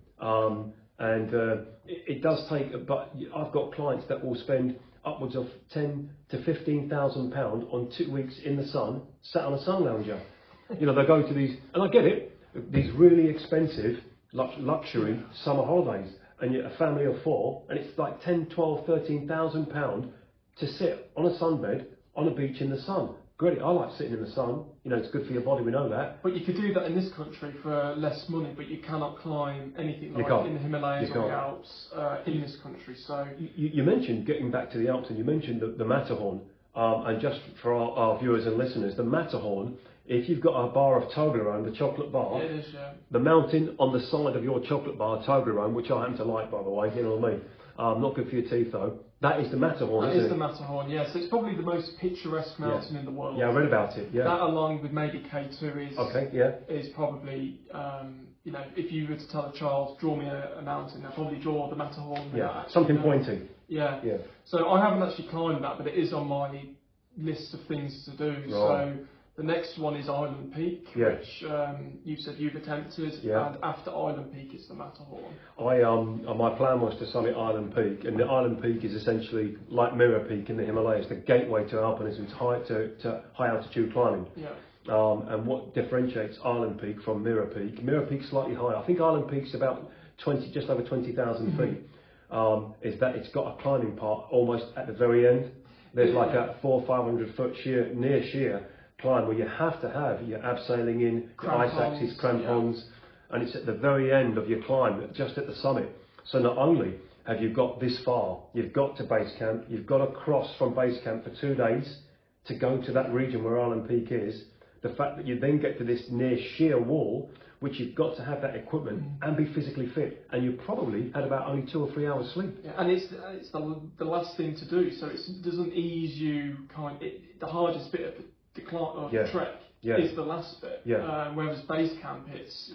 It does take, but I've got clients that will spend upwards of £10,000 to £15,000 on 2 weeks in the sun, sat on a sun lounger. They go to these, and I get it, these really expensive luxury summer holidays, and you're a family of 4, and it's like £10,000, £12,000, £13,000 to sit on a sunbed on a beach in the sun. Great, I like sitting in the sun. It's good for your body, we know that. But you could do that in this country for less money, but you cannot climb anything like in the Himalayas or the Alps in this country. So you mentioned, getting back to the Alps, and you mentioned the Matterhorn. And just for our viewers and listeners, the Matterhorn, if you've got a bar of Toblerone, the chocolate bar, it is, the mountain on the side of your chocolate bar, Toblerone, which I happen to like, by the way, you know what I mean? Not good for your teeth though. That is the Matterhorn, isn't it? That is the Matterhorn, yes. It's probably the most picturesque mountain in the world. Yeah, I read about it, That along with maybe K2 is probably, if you were to tell a child, draw me a mountain, they'll probably draw the Matterhorn. Something pointy. Yeah. So I haven't actually climbed that, but it is on my list of things to do. Right. So the next one is Island Peak, which you said you've attempted, and after Island Peak it's the Matterhorn. My plan was to summit Island Peak, and the Island Peak is essentially like Mirror Peak in the Himalayas, the gateway to alpinism, to high altitude climbing. And what differentiates Island Peak from Mirror Peak's slightly higher. I think Island Peak's about just over 20,000 feet. Is that it's got a climbing part almost at the very end. There's like a 400 or 500 foot near sheer climb where you have to have your abseiling in, your ice axes, crampons, and it's at the very end of your climb, just at the summit. So not only have you got this far, you've got to base camp, you've got to cross from base camp for 2 days to go to that region where Island Peak is. The fact that you then get to this near sheer wall, which you've got to have that equipment and be physically fit, and you probably had about only 2 or 3 hours sleep. And it's the last thing to do, so it doesn't ease you the hardest bit of the trek is the last bit. Whereas base camp, it's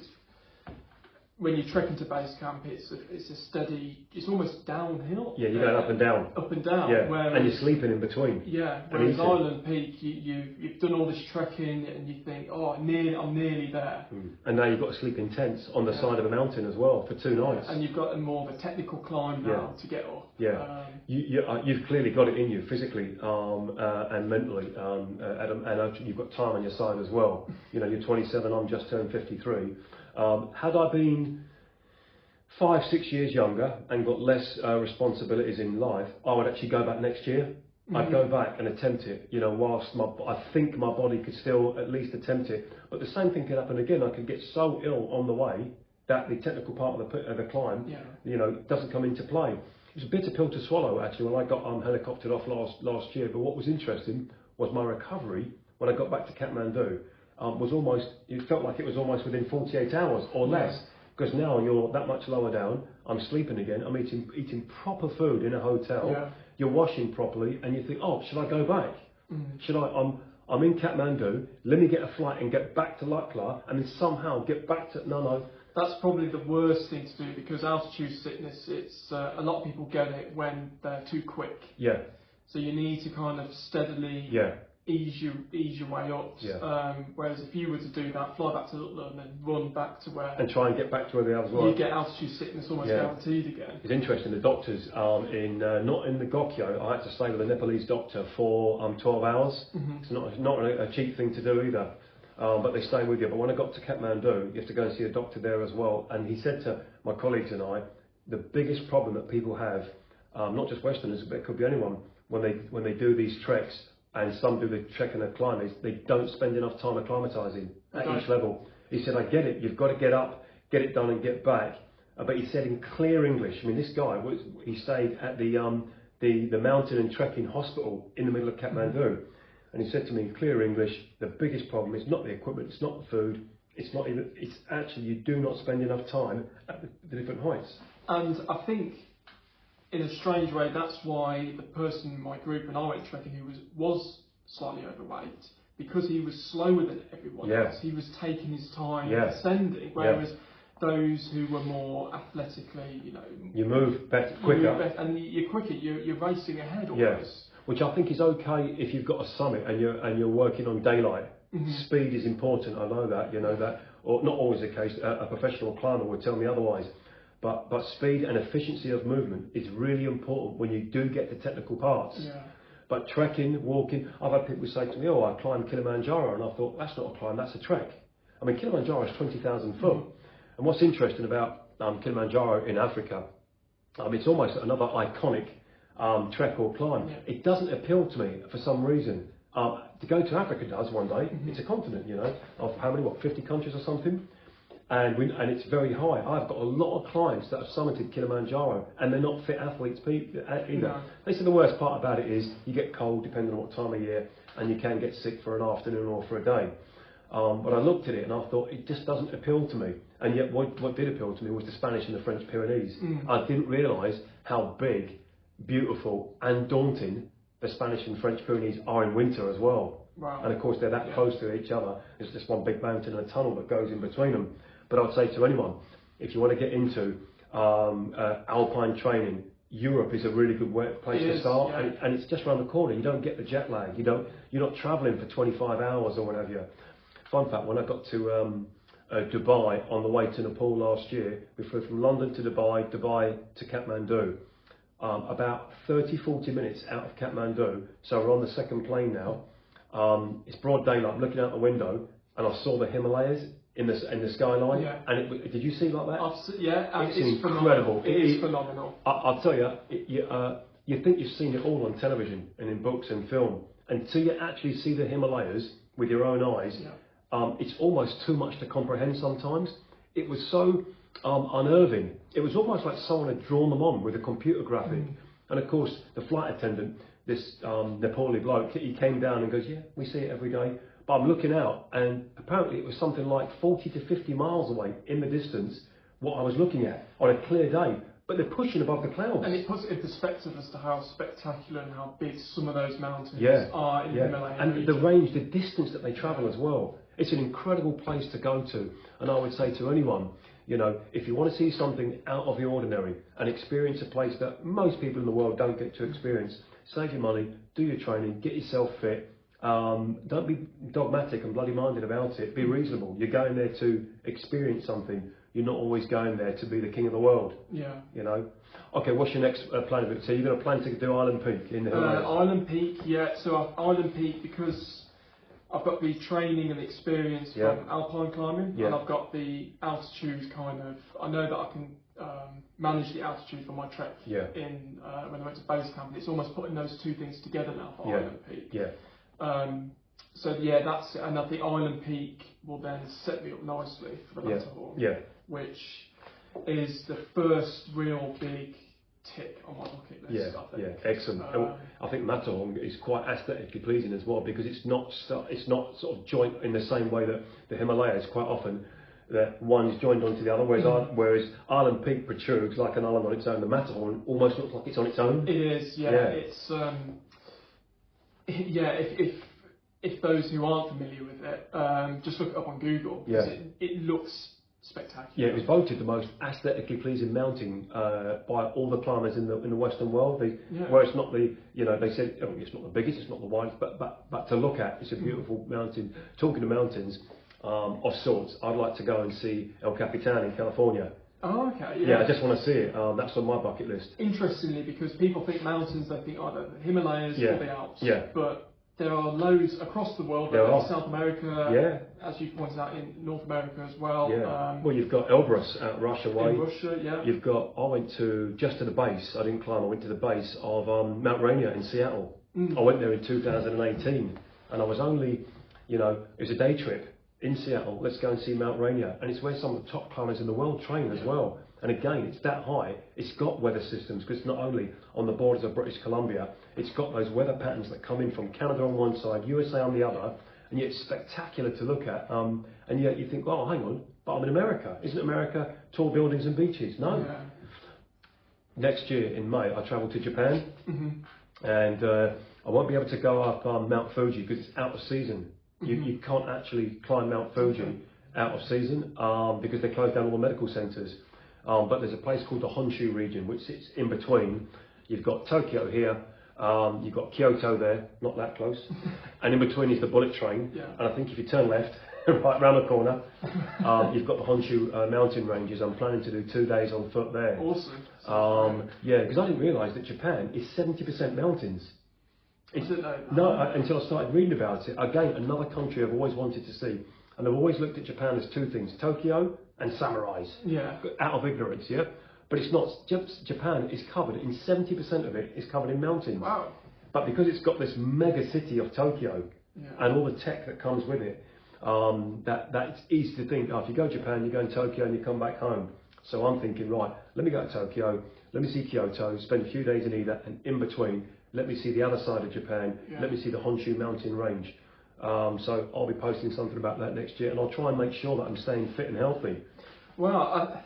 when you trek into base camp, it's a steady, it's almost downhill. Yeah, you're going up and down. Up and down. Yeah, and you're sleeping in between. Yeah, whereas Island Peak, you've done all this trekking and you think, I'm nearly there. And now you've got to sleep in tents on the side of a mountain as well for 2 nights. And you've got more of a technical climb now to get up. You've clearly got it in you physically and mentally, Adam, and you've got time on your side as well. You're 27, I'm just turned 53. Had I been 5-6 years younger and got less responsibilities in life, I would actually go back next year. I'd go back and attempt it, whilst I think my body could still at least attempt it. But the same thing could happen again. I could get so ill on the way that the technical part of the climb, doesn't come into play. was a bitter pill to swallow actually when I got helicoptered off last year. But what was interesting was my recovery when I got back to Kathmandu was almost, it felt like it was almost within 48 hours or less. Because now you're that much lower down, I'm sleeping again, I'm eating proper food in a hotel, you're washing properly, and you think, oh, should I go back? Should I'm in Kathmandu, let me get a flight and get back to Lakla, and then somehow get back to, no. That's probably the worst thing to do, because altitude sickness, it's a lot of people get it when they're too quick. Yeah. So you need to kind of steadily ease your way up. Whereas if you were to do that, fly back to London and then run back to where... And try and get back to where the others were. You get altitude sickness almost guaranteed again. It's interesting, the doctors, not in the Gokyo, I had to stay with a Nepalese doctor for 12 hours. It's not a cheap thing to do either. But they stay with you. But when I got to Kathmandu, you have to go and see a doctor there as well. And he said to my colleagues and I, the biggest problem that people have, not just Westerners, but it could be anyone, when they do these treks, and some do the trek and the climb, is they don't spend enough time acclimatising at each level. He said, I get it, you've got to get up, get it done and get back. But he said in clear English, I mean, this guy, he stayed at the mountain and trekking hospital in the middle of Kathmandu. And he said to me in clear English, the biggest problem is not the equipment, it's not the food, it's actually you do not spend enough time at the different heights. And I think, in a strange way, that's why the person in my group and I went trekking who was slightly overweight, because he was slower than everyone else. He was taking his time ascending, whereas those who were more athletically, you move better, quicker, and you're quicker. You're racing ahead almost. Which I think is okay if you've got a summit and you're working on daylight. Speed is important. I know that. You know that, or not always the case. A professional climber would tell me otherwise. But speed and efficiency of movement is really important when you do get the technical parts. But trekking, walking, I've had people say to me, oh, I climbed Kilimanjaro, and I thought, that's not a climb, that's a trek. I mean, Kilimanjaro is 20,000 foot. And what's interesting about Kilimanjaro in Africa, it's almost another iconic trek or climb. It doesn't appeal to me for some reason. To go to Africa does one day. It's a continent, of how many, 50 countries or something? And it's very high. I've got a lot of clients that have summited Kilimanjaro, and they're not fit athletes either. They say the worst part about it is you get cold depending on what time of year, and you can get sick for an afternoon or for a day. But I looked at it and I thought it just doesn't appeal to me. And yet what did appeal to me was the Spanish and the French Pyrenees. I didn't realise how big, beautiful and daunting the Spanish and French Pyrenees are in winter as well. And of course they're that close to each other. There's just one big mountain and a tunnel that goes in between them. But I would say to anyone, if you want to get into alpine training, Europe is a really good place to start, and it's just around the corner. You don't get the jet lag. You're not travelling for 25 hours or whatever. Fun fact: when I got to Dubai on the way to Nepal last year, we flew from London to Dubai to Kathmandu. About 30-40 minutes out of Kathmandu, so we're on the second plane now. It's broad daylight. I'm looking out the window, and I saw the Himalayas in the skyline. And did you see like that? It's incredible. It is phenomenal. I'll tell you, you think you've seen it all on television and in books and film, until you actually see the Himalayas with your own eyes. It's almost too much to comprehend sometimes. It was so unnerving. It was almost like someone had drawn them on with a computer graphic. And of course, the flight attendant, this Nepali bloke, he came down and goes, yeah, we see it every day. But I'm looking out, and apparently it was something like 40 to 50 miles away in the distance, what I was looking at on a clear day. But they're pushing above the clouds. And it puts it in perspective as to how spectacular and how big some of those mountains are in the Himalayas. And the range, the distance that they travel as well. It's an incredible place to go to. And I would say to anyone, if you want to see something out of the ordinary and experience a place that most people in the world don't get to experience, save your money, do your training, get yourself fit. Don't be dogmatic and bloody minded about it. Be reasonable. You're going there to experience something. You're not always going there to be the king of the world. Okay, what's your next plan? So you're going to plan to do Island Peak in the Himalayas? Island Peak, So Island Peak, because I've got the training and experience from alpine climbing, and I've got the altitude I know that I can manage the altitude for my trek when I went to base camp. And it's almost putting those two things together now for Island Peak. That's it. And I think Island Peak will then set me up nicely for the Matterhorn, which is the first real big tick on my bucket list. Yeah, I think. yeah, excellent. I think Matterhorn is quite aesthetically pleasing as well because it's not sort of joint in the same way that the Himalayas quite often. That one's joined onto the other, whereas Island Peak protrudes like an island on its own. The Matterhorn almost looks like it's on its own. It is, yeah. It's if those who aren't familiar with it, just look it up on Google. Yeah. It looks spectacular. Yeah, it was voted the most aesthetically pleasing mountain by all the climbers in the Western world. Where it's not they said it's not the biggest, it's not the widest, but to look at, it's a beautiful mountain. Talking to mountains. Of sorts, I'd like to go and see El Capitan in California. Oh, okay. Yeah, I just want to see it. That's on my bucket list. Interestingly, because people think mountains, they think either the Himalayas or the Alps. Yeah. But there are loads across the world. There are. South America. As you pointed out, in North America as well. Yeah. Well, you've got Elbrus out Russia way. In Russia, yeah. You've got. I went just to the base. I didn't climb. I went to the base of Mount Rainier in Seattle. I went there in 2018, and I was only, it was a day trip. In Seattle, let's go and see Mount Rainier, and it's where some of the top climbers in the world train as well. And again, it's that high. It's got weather systems because it's not only on the borders of British Columbia. It's got those weather patterns that come in from Canada on one side, USA on the other, and yet it's spectacular to look at. And yet you think, well, hang on, but I'm in America. Isn't America tall buildings and beaches? No. Yeah. Next year in May, I travel to Japan, and I won't be able to go up Mount Fuji because it's out of season. You can't actually climb Mount Fuji out of season because they closed down all the medical centres. But there's a place called the Honshu region, which sits in between. You've got Tokyo here, you've got Kyoto there, not that close, and in between is the bullet train. Yeah. And I think if you turn left, right round the corner, you've got the Honshu mountain ranges. I'm planning to do 2 days on foot there. Awesome. Yeah, because I didn't realise that Japan is 70% mountains. Until I started reading about it. Again, another country I've always wanted to see. And I've always looked at Japan as two things, Tokyo and samurais. Yeah. Out of ignorance, yeah? But it's not, Japan is covered, in 70% of it is covered in mountains. Wow. But because it's got this mega city of Tokyo and all the tech that comes with it, that it's easy to think, if you go to Japan, you go in Tokyo and you come back home. So I'm thinking, right, let me go to Tokyo, let me see Kyoto, spend a few days in either, and in between, let me see the other side of Japan, let me see the Honshu mountain range. So I'll be posting something about that next year, and I'll try and make sure that I'm staying fit and healthy. Well,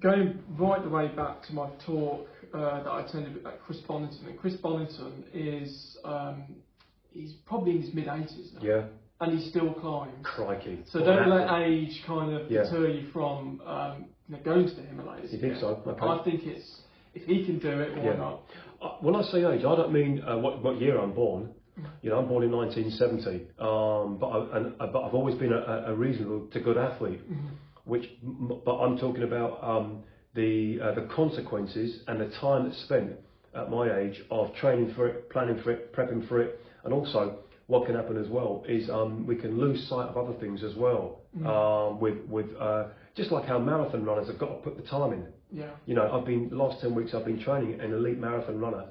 going right the way back to my talk that I attended at Chris Bonington, and Chris Bonington is, he's probably in his mid-80s now. Yeah. And he's still climbing. Crikey. So don't let age kind of deter you from going to the Himalayas. You think so? Okay. I think if he can do it, why not? When I say age, I don't mean what year I'm born. I'm born in 1970, but I've always been a reasonable to good athlete. But I'm talking about the consequences and the time that's spent at my age of training for it, planning for it, prepping for it, and also what can happen as well is we can lose sight of other things as well. With just like how marathon runners have got to put the time in. Yeah. The last 10 weeks I've been training an elite marathon runner,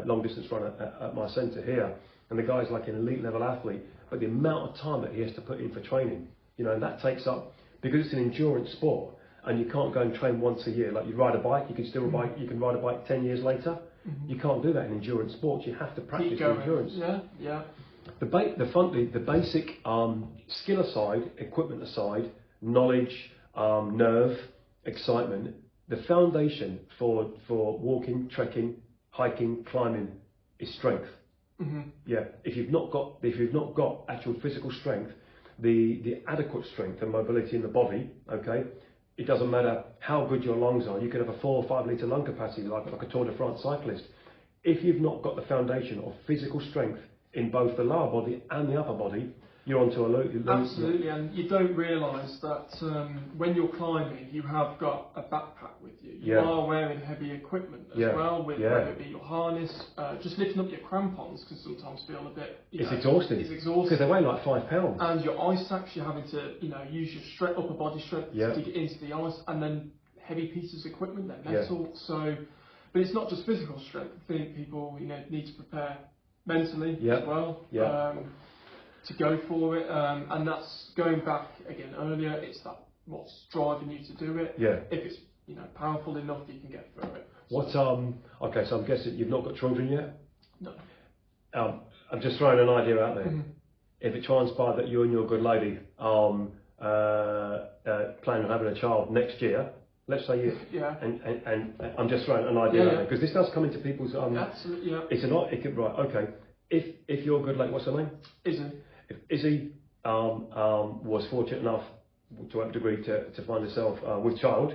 long distance runner at my centre here, and the guy's like an elite level athlete, but the amount of time that he has to put in for training, and that takes up, because it's an endurance sport, and you can't go and train once a year. Like you ride a bike, you can still you can ride a bike 10 years later. You can't do that in endurance sports. You have to practice endurance. Yeah. The basic skill aside, equipment aside, knowledge, nerve, excitement, the foundation for walking, trekking, hiking, climbing is strength. Yeah. If you've not got actual physical strength, the adequate strength and mobility in the body, okay, it doesn't matter how good your lungs are. You could have a 4 or 5 litre lung capacity like a Tour de France cyclist. If you've not got the foundation of physical strength in both the lower body and the upper body, you're onto a low. Absolutely, and you don't realise that when you're climbing, you have got a backpack with you. You are wearing heavy equipment as well, whether it be your harness, just lifting up your crampons can sometimes feel a bit. It's exhausting. It's exhausting because they weigh like 5 pounds. And your ice sacks, you're having to, use your upper body strength to get into the ice, and then heavy pieces of equipment, they're metal. So, but it's not just physical strength. I think people, need to prepare mentally as well. To go for it, and that's going back again earlier. It's that what's driving you to do it. Yeah. If it's powerful enough, you can get through it. What? Okay, so I'm guessing you've not got children yet. No. I'm just throwing an idea out there. If it transpired that you and your good lady plan on having a child next year, let's say you, and I'm just throwing an idea out there because this does come into people's. Absolutely. Yeah. It's not. It could right. Okay. If your good lady, what's her name? Izzy. If Izzy was fortunate enough to have a degree to find herself with child,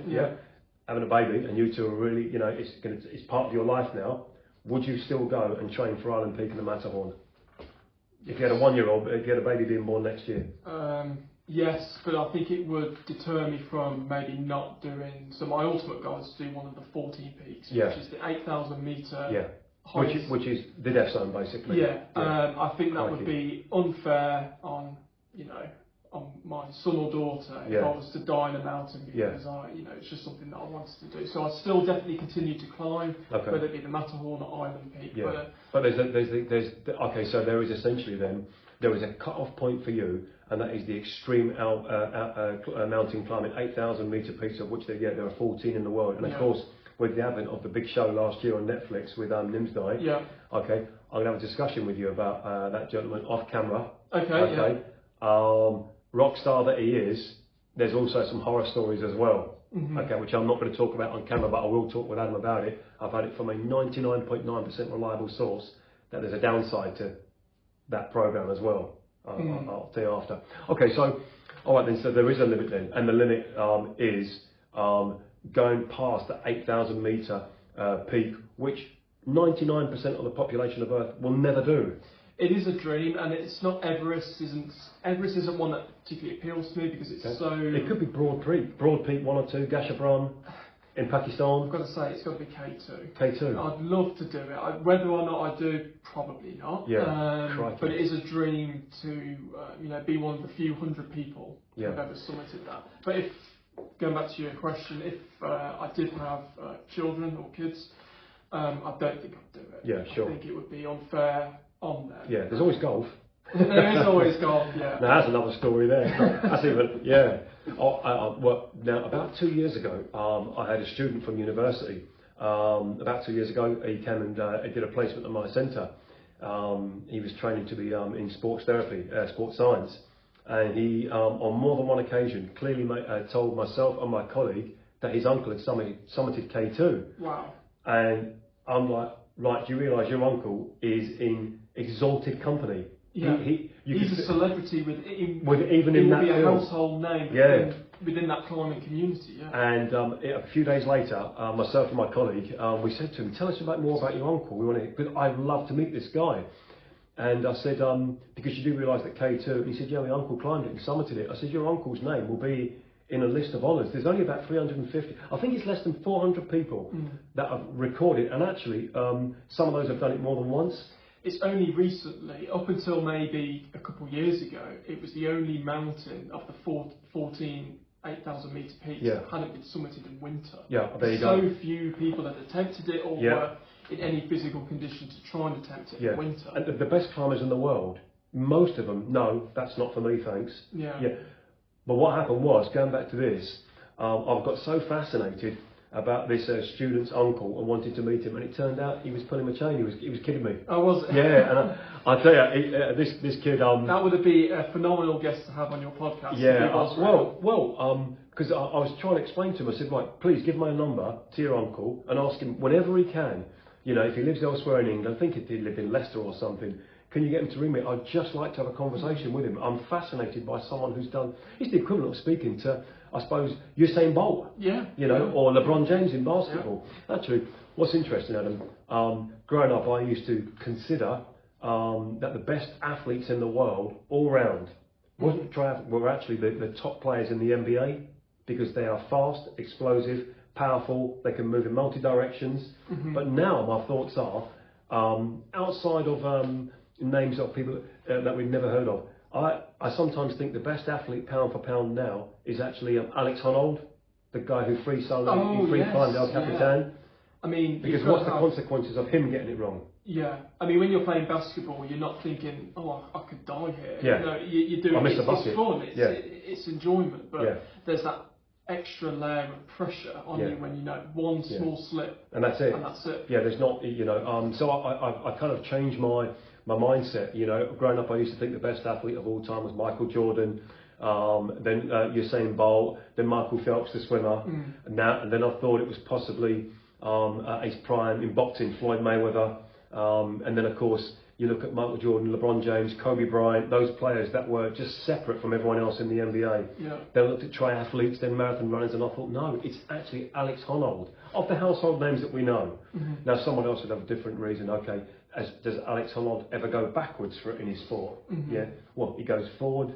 having a baby, and you two are really, it's part of your life now. Would you still go and train for Island Peak and the Matterhorn? If you had a 1-year-old, if you had a baby being born next year? Yes, but I think it would deter me from maybe not doing. So my ultimate goal is to do one of the 14 peaks, which is the 8,000 metre. Which is the death zone basically. I think that would be unfair on on my son or daughter if I was to die in a mountain because it's just something that I wanted to do. So I still definitely continue to climb, whether it be the Matterhorn or Island Peak. But there's so there is essentially then there is a cut-off point for you, and that is the extreme mountain climbing, 8,000 metre peaks, of which there are 14 in the world, and of course. With the advent of the big show last year on Netflix with Nimsdai, I'm going to have a discussion with you about that gentleman off camera. Rock star that he is, there's also some horror stories as well. Which I'm not going to talk about on camera, but I will talk with Adam about it. I've had it from a 99.9% reliable source that there's a downside to that program as well. I'll tell you after. Okay, so all right then. So there is a limit then, and the limit is going past the 8,000 metre peak, which 99% of the population of Earth will never do. It is a dream, and it's not Everest. Everest isn't one that particularly appeals to me because it's so. It could be Broad Peak, 1 or 2, Gasherbrum in Pakistan. I've got to say, it's got to be K2. K2. I'd love to do it. Whether or not I do, probably not. But it is a dream to be one of the few hundred people who've ever summited that. But going back to your question, if I did have children or kids, I don't think I'd do it. Yeah, sure. I think it would be unfair on them. Yeah, there's always golf. There is always golf, Now that's another story there. That's even, well, now about 2 years ago, I had a student from university. About 2 years ago, he came and did a placement at my centre. He was training to be in sports therapy, sports science. And he, on more than one occasion, clearly told myself and my colleague that his uncle had summited K2. Wow. And I'm like, right, do you realise your uncle is in exalted company? Yeah. He's a celebrity he will be a household name within that climbing community. Yeah. And a few days later, myself and my colleague, we said to him, tell us more about your uncle. Because I'd love to meet this guy. And I said, because you do realise that K2, he said, yeah, my uncle climbed it and summited it. I said, your uncle's name will be in a list of honours. There's only about 350, I think it's less than 400 people that have recorded, and actually some of those have done it more than once. It's only recently, up until maybe a couple of years ago, it was the only mountain of the 14 8,000 metre peaks that hadn't been summited in winter. Yeah, there you go. So few people had attempted it or were in any physical condition to try and attempt it in winter. And the best climbers in the world, most of them, no, that's not for me, thanks. But what happened was, going back to this, I've got so fascinated about this student's uncle and wanted to meet him, and it turned out he was pulling my chain. He was kidding me. Oh, was it? Yeah, and I tell you, this kid. That would be a phenomenal guest to have on your podcast. Yeah, because I was trying to explain to him. I said, right, please give my number to your uncle and ask him whenever he can. If he lives elsewhere in England, I think he lived in Leicester or something. Can you get him to ring me? I'd just like to have a conversation with him. I'm fascinated by someone who's done. It's the equivalent of speaking to, I suppose, Usain Bolt. Or LeBron James in basketball. Actually, what's interesting, Adam? Growing up, I used to consider that the best athletes in the world, all round, were actually the top players in the NBA because they are fast, explosive, powerful. They can move in multi directions. But now my thoughts are outside of names of people that we've never heard of. I sometimes think the best athlete pound for pound now is actually Alex Honnold, the guy who free climbed El Capitan. I mean, because what's the consequences of him getting it wrong? Yeah, I mean, when you're playing basketball, you're not thinking, "Oh, I could die here." Yeah, you're doing I missed it's a bucket. fun, it's enjoyment, but there's that extra layer of pressure on you when you know one small slip. And that's it. And that's it. Yeah, there's not, you know, so I kind of changed my mindset, you know. Growing up, I used to think the best athlete of all time was Michael Jordan, then Usain Bolt, then Michael Phelps, the swimmer, and then I thought it was possibly at his prime in boxing, Floyd Mayweather, and then of course you look at Michael Jordan, LeBron James, Kobe Bryant, those players that were just separate from everyone else in the NBA. Yeah. Then I looked at triathletes, then marathon runners, and I thought, no, it's actually Alex Honnold, of the household names that we know. Now someone else would have a different reason. Okay, does Alex Honnold ever go backwards in his sport? Yeah, well, he goes forward,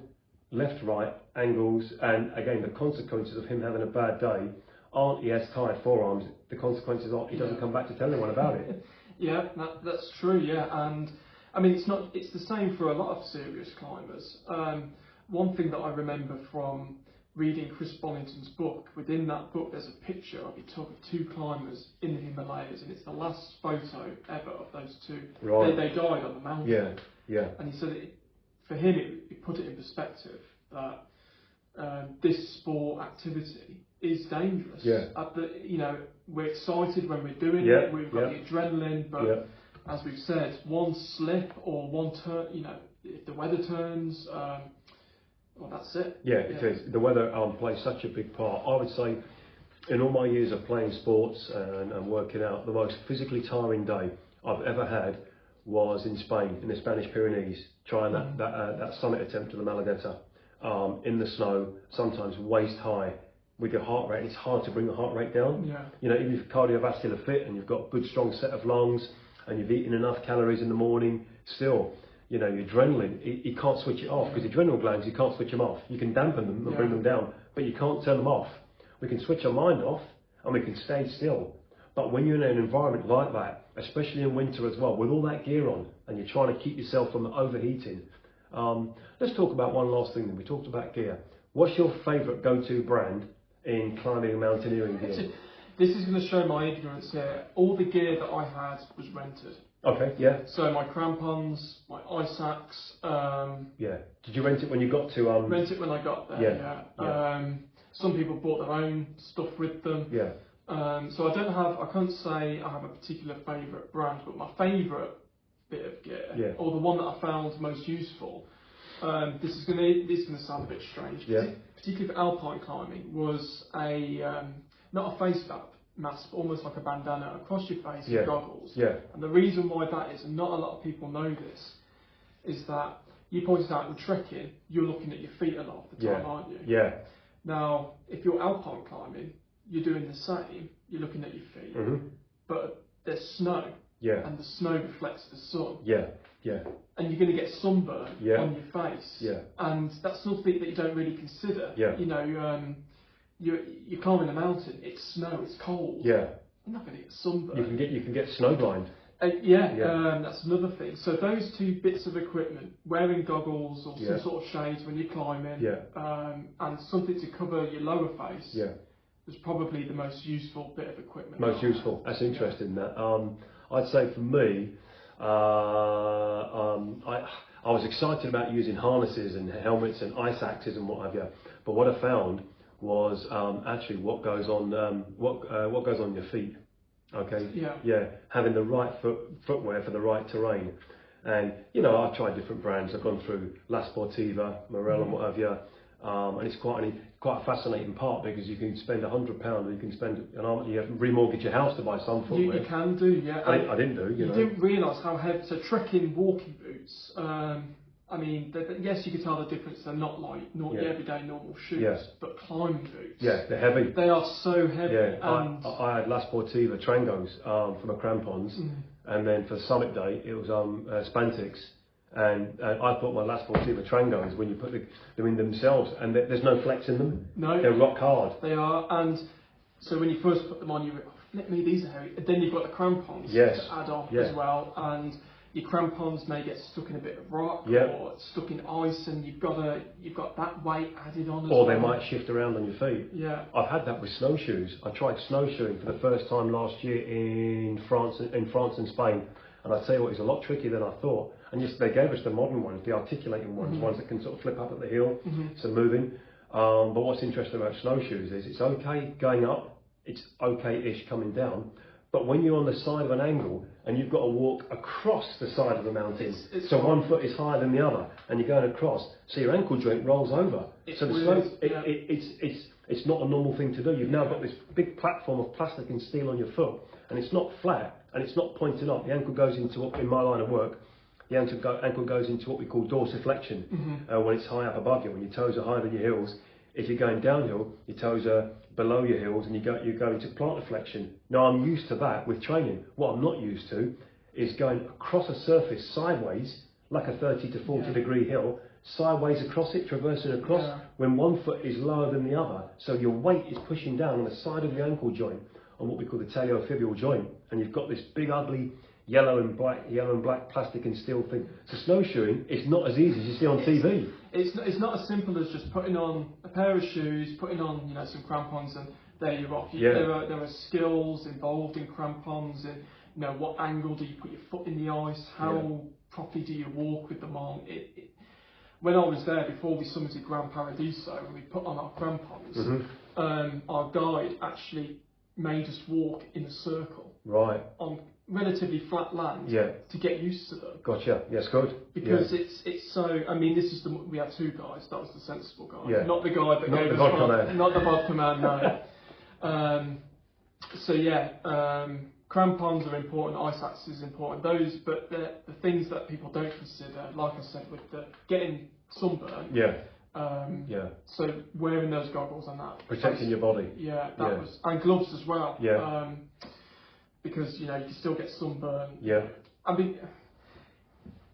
left, right, angles, and again, the consequences of him having a bad day aren't he has tired forearms. The consequences are he doesn't come back to tell anyone about it. Yeah, that's true. Yeah, and I mean it's the same for a lot of serious climbers. One thing that I remember from reading Chris Bonington's book, within that book there's a picture of two climbers in the Himalayas, and it's the last photo ever of those two. Right. They died on the mountain. Yeah, yeah. And he said for him it put it in perspective that this sport activity is dangerous. Yeah. You know, we're excited when we're doing it. We've got the adrenaline, but as we've said, one slip or one turn, you know, if the weather turns, well, that's it. Yeah, it is. The weather plays such a big part. I would say, in all my years of playing sports and working out, the most physically tiring day I've ever had was in Spain, in the Spanish Pyrenees, trying that summit attempt to the Maladeta, in the snow, sometimes waist high, with your heart rate. It's hard to bring the heart rate down. Yeah. You know, even if you're cardiovascular fit and you've got a good strong set of lungs and you've eaten enough calories in the morning, still, you know, your adrenaline, you can't switch it off, because the adrenal glands, you can't switch them off. You can dampen them and bring them down, but you can't turn them off. We can switch our mind off and we can stay still. But when you're in an environment like that, especially in winter as well, with all that gear on, and you're trying to keep yourself from overheating, let's talk about one last thing then. We talked about gear. What's your favourite go-to brand in climbing and mountaineering gear? This is going to show my ignorance here. All the gear that I had was rented. Okay, yeah. So my crampons, my ice axe. Yeah. Did you rent it when you got to? Rent it when I got there. Yeah. Some people brought their own stuff with them. Yeah. So I can't say I have a particular favourite brand, but my favourite bit of gear, or the one that I found most useful. This is going to sound a bit strange, particularly for alpine climbing, was not a face mask, but almost like a bandana across your face and goggles. Yeah. And the reason why that is, and not a lot of people know this, is that you pointed out in trekking, you're looking at your feet a lot of the time, aren't you? Yeah. Now, if you're alpine climbing, you're doing the same. You're looking at your feet, but there's snow. Yeah. And the snow reflects the sun. Yeah. Yeah. And you're going to get sunburn on your face. Yeah. And that's something that you don't really consider. Yeah. You know, you're climbing a mountain. It's snow. It's cold. Yeah. You're not going to get sunburn. You can get snow blind. That's another thing. So those two bits of equipment, wearing goggles or some sort of shades when you're climbing, and something to cover your lower face, was probably the most useful bit of equipment. Most useful. That's interesting. That I'd say for me, I was excited about using harnesses and helmets and ice axes and what have you. But what I found was actually what goes on your feet. Okay. Yeah. Yeah. Having the right footwear for the right terrain. And you know, I've tried different brands. I've gone through La Sportiva, Morel, and what have you. And it's quite a fascinating part, because you can spend £100 or you can spend you remortgage your house to buy some footwear. You can do, yeah. I didn't do. You know. Didn't realise how heavy. So trekking walking boots. I mean, yes, you can tell the difference. They're not like everyday normal shoes, but climbing boots. Yeah, they're heavy. They are so heavy. Yeah, and I had La Sportiva Trangos for my crampons, and then for summit day it was Spantics. And I thought my La Sportiva Trangos, when you put them in themselves, and there's no flex in them. No, they're rock hard. They are, and so when you first put them on, you went, flip me, these are heavy. And then you've got the crampons to add on as well, and your crampons may get stuck in a bit of rock or stuck in ice, and you've got that weight added on as well. Or they might shift around on your feet. Yeah, I've had that with snowshoes. I tried snowshoeing for the first time last year in France and Spain, and I tell you what, it's a lot trickier than I thought. And yes, they gave us the modern ones, the articulating ones, ones that can sort of flip up at the heel, so moving. But what's interesting about snowshoes is it's okay going up, it's okay-ish coming down, but when you're on the side of an angle and you've got to walk across the side of the mountain, so one foot is higher than the other, and you're going across, so your ankle joint rolls over. So the snow, it's not a normal thing to do. You've now got this big platform of plastic and steel on your foot, and it's not flat, and it's not pointed up. The ankle goes into, in my line of work, the ankle goes into what we call dorsiflexion, when it's high up above you, when your toes are higher than your heels. If you're going downhill, your toes are below your heels and you go into plantar flexion. Now I'm used to that with training. What I'm not used to is going across a surface sideways, like a 30 to 40 degree hill, sideways across it, traversing across, when one foot is lower than the other. So your weight is pushing down on the side of the ankle joint, on what we call the taliofibular joint. And you've got this big ugly yellow and black plastic and steel thing. So snowshoeing, it's not as easy as you see on TV. It's not as simple as just putting on a pair of shoes, putting on some crampons, and there you're off. There are skills involved in crampons, and what angle do you put your foot in the ice, how properly do you walk with them on. When I was there before we summited Gran Paradiso, when we put on our crampons, our guide actually made us walk in a circle on relatively flat land to get used to them. Gotcha. Yes, good. Because it's so. I mean, we had two guys. That was the sensible guy, not the guy that gave us not the vodka man. No. Crampons are important. Ice axes is important. But the things that people don't consider, like I said, with the getting sunburn. So wearing those goggles and that, protecting your body. That was, and gloves as well. Because you can still get sunburn. I mean,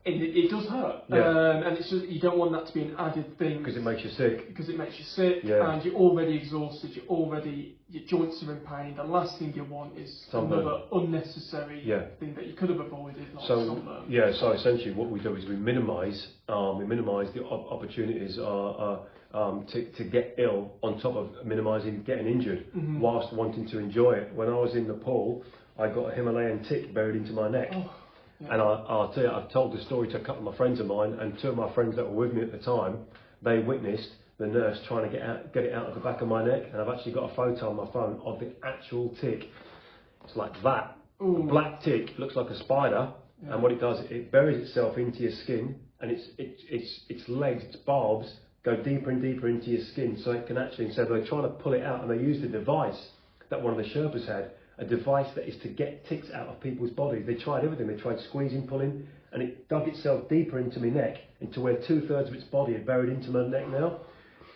it does hurt. And it's just, you don't want that to be an added thing. Because it makes you sick. And you're already exhausted. Your joints are in pain. The last thing you want is another unnecessary thing that you could have avoided. Like sunburn. So essentially, what we do is we minimise the opportunities to get ill, on top of minimising getting injured, whilst wanting to enjoy it. When I was in Nepal, I got a Himalayan tick buried into my neck. And I'll tell you, I've told the story to a couple of my friends of mine, and two of my friends that were with me at the time, they witnessed the nurse trying to get it out of the back of my neck, and I've actually got a photo on my phone of the actual tick. It's like that. A black tick, looks like a spider, and what it does, it buries itself into your skin, and its legs, its barbs, go deeper and deeper into your skin, so it can actually, so they're trying to pull it out, and they used a device that one of the Sherpas had, a device that is to get ticks out of people's bodies. They tried everything. They tried squeezing, pulling, and it dug itself deeper into my neck, into where 2/3 of its body had buried into my neck now.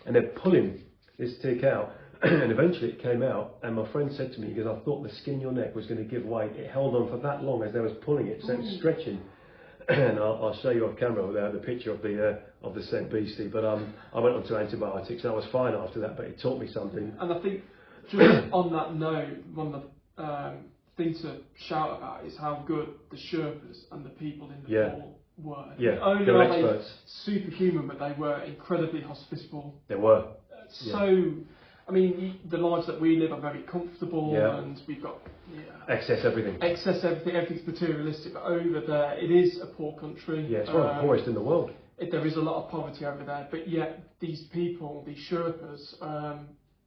And they're pulling this tick out, and eventually it came out. And my friend said to me, because I thought the skin in your neck was going to give way. It held on for that long as they was pulling it, so it was stretching. And I'll show you off camera the picture of the said beastie. But I went on to antibiotics, and I was fine after that. But it taught me something. And I think just on that note, one of the thing to shout about is how good the Sherpas and the people in the pool were. Not only they're are experts. they superhuman, but they were incredibly hospitable. They were. I mean, the lives that we live are very comfortable, and we've got excess everything. Everything's materialistic. But over there, it is a poor country. It's one of the poorest in the world. There is a lot of poverty over there, but yet these people, these Sherpas,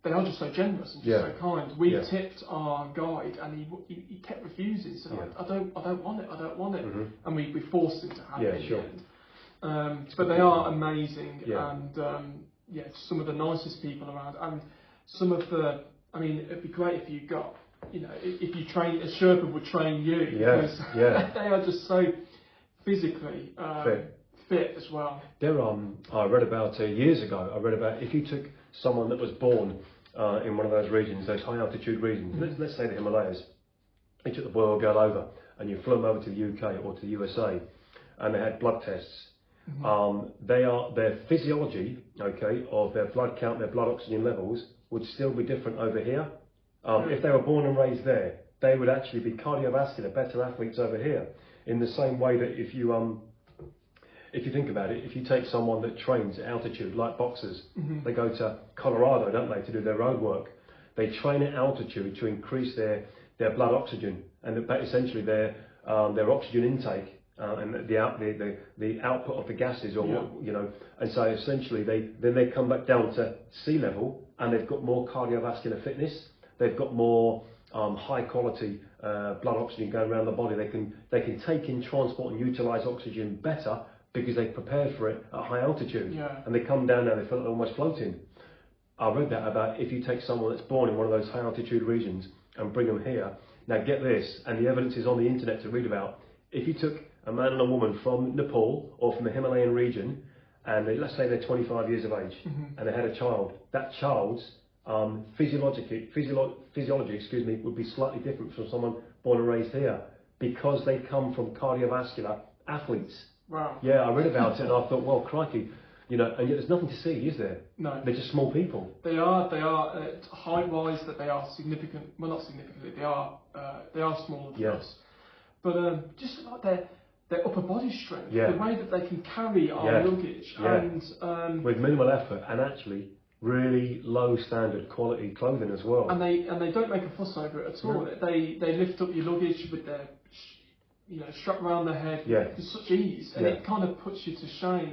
they are just so generous and just so kind. We tipped our guide, and he kept refusing. So I don't want it. And we forced him to have it in the end. But they are amazing, and some of the nicest people around. And some of the, I mean, it'd be great if you got, if you train, a Sherpa would train you, because they are just so physically fit as well. I read about years ago. If you took someone that was born in one of those regions, those high altitude regions, let's say the Himalayas, you took the boy or girl over and you flew them over to the UK or to the USA, and they had blood tests. Their physiology, of their blood count, their blood oxygen levels would still be different over here. If they were born and raised there, they would actually be cardiovascular, better athletes over here. In the same way that if you think about it, if you take someone that trains at altitude, like boxers, they go to Colorado, don't they, to do their road work. They train at altitude to increase their blood oxygen, and essentially their oxygen intake, and the output of the gases, or what, you know, and so essentially they come back down to sea level, and they've got more cardiovascular fitness. They've got more high quality blood oxygen going around the body. They can take in, transport and utilise oxygen better because they've prepared for it at high altitude. And they come down now, they feel like they're almost floating. I read that about if you take someone that's born in one of those high altitude regions and bring them here. Now get this, and the evidence is on the internet to read about. If you took a man and a woman from Nepal or from the Himalayan region, and let's say they're 25 years of age, and they had a child, that child's physiology, would be slightly different from someone born and raised here, because they come from cardiovascular athletes. Wow. Yeah, I read about it and I thought, well, crikey, you know, and yet there's nothing to see, is there? No. They're just small people. They are height-wise, that they are significant. Well, not significantly. They are smaller than us. But just like their upper body strength, the way that they can carry our luggage, and with minimal effort, and actually really low standard quality clothing as well. And they don't make a fuss over it at all. They lift up your luggage with their strapped around their head with such ease, and it kind of puts you to shame.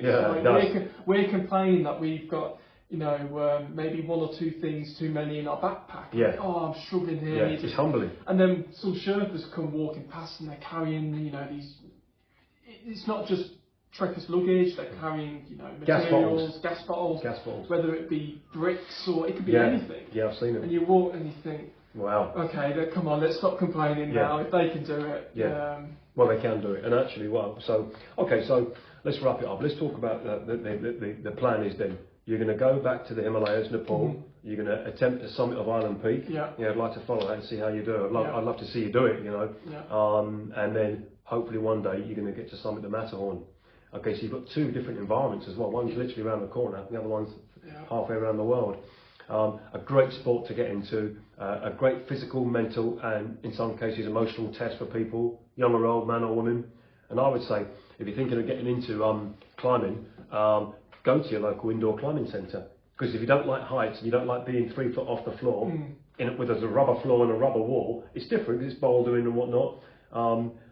We're complaining that we've got maybe one or two things too many in our backpack. Oh, I'm struggling here. It's humbling. And then some Sherpas come walking past and they're carrying these. It's not just trekkers luggage. They're carrying materials, gas bottles, whether it be bricks or it could be anything. Yeah, I've seen it. And you walk and you think, wow. Okay, come on, let's stop complaining now. If they can do it, well, they can do it. And actually, so let's wrap it up. Let's talk about the plan is then. You're going to go back to the Himalayas, Nepal. You're going to attempt the summit of Island Peak. I'd like to follow that and see how you do it. I'd love to see you do it, and then hopefully one day you're going to get to summit the Matterhorn. Okay, so you've got two different environments as well. One's literally around the corner, the other one's halfway around the world. A great sport to get into, a great physical, mental, and in some cases emotional test for people, young or old, man or woman. And I would say, if you're thinking of getting into climbing, go to your local indoor climbing centre. Because if you don't like heights and you don't like being 3 foot off the floor, with a rubber floor and a rubber wall, it's different because it's bouldering and whatnot.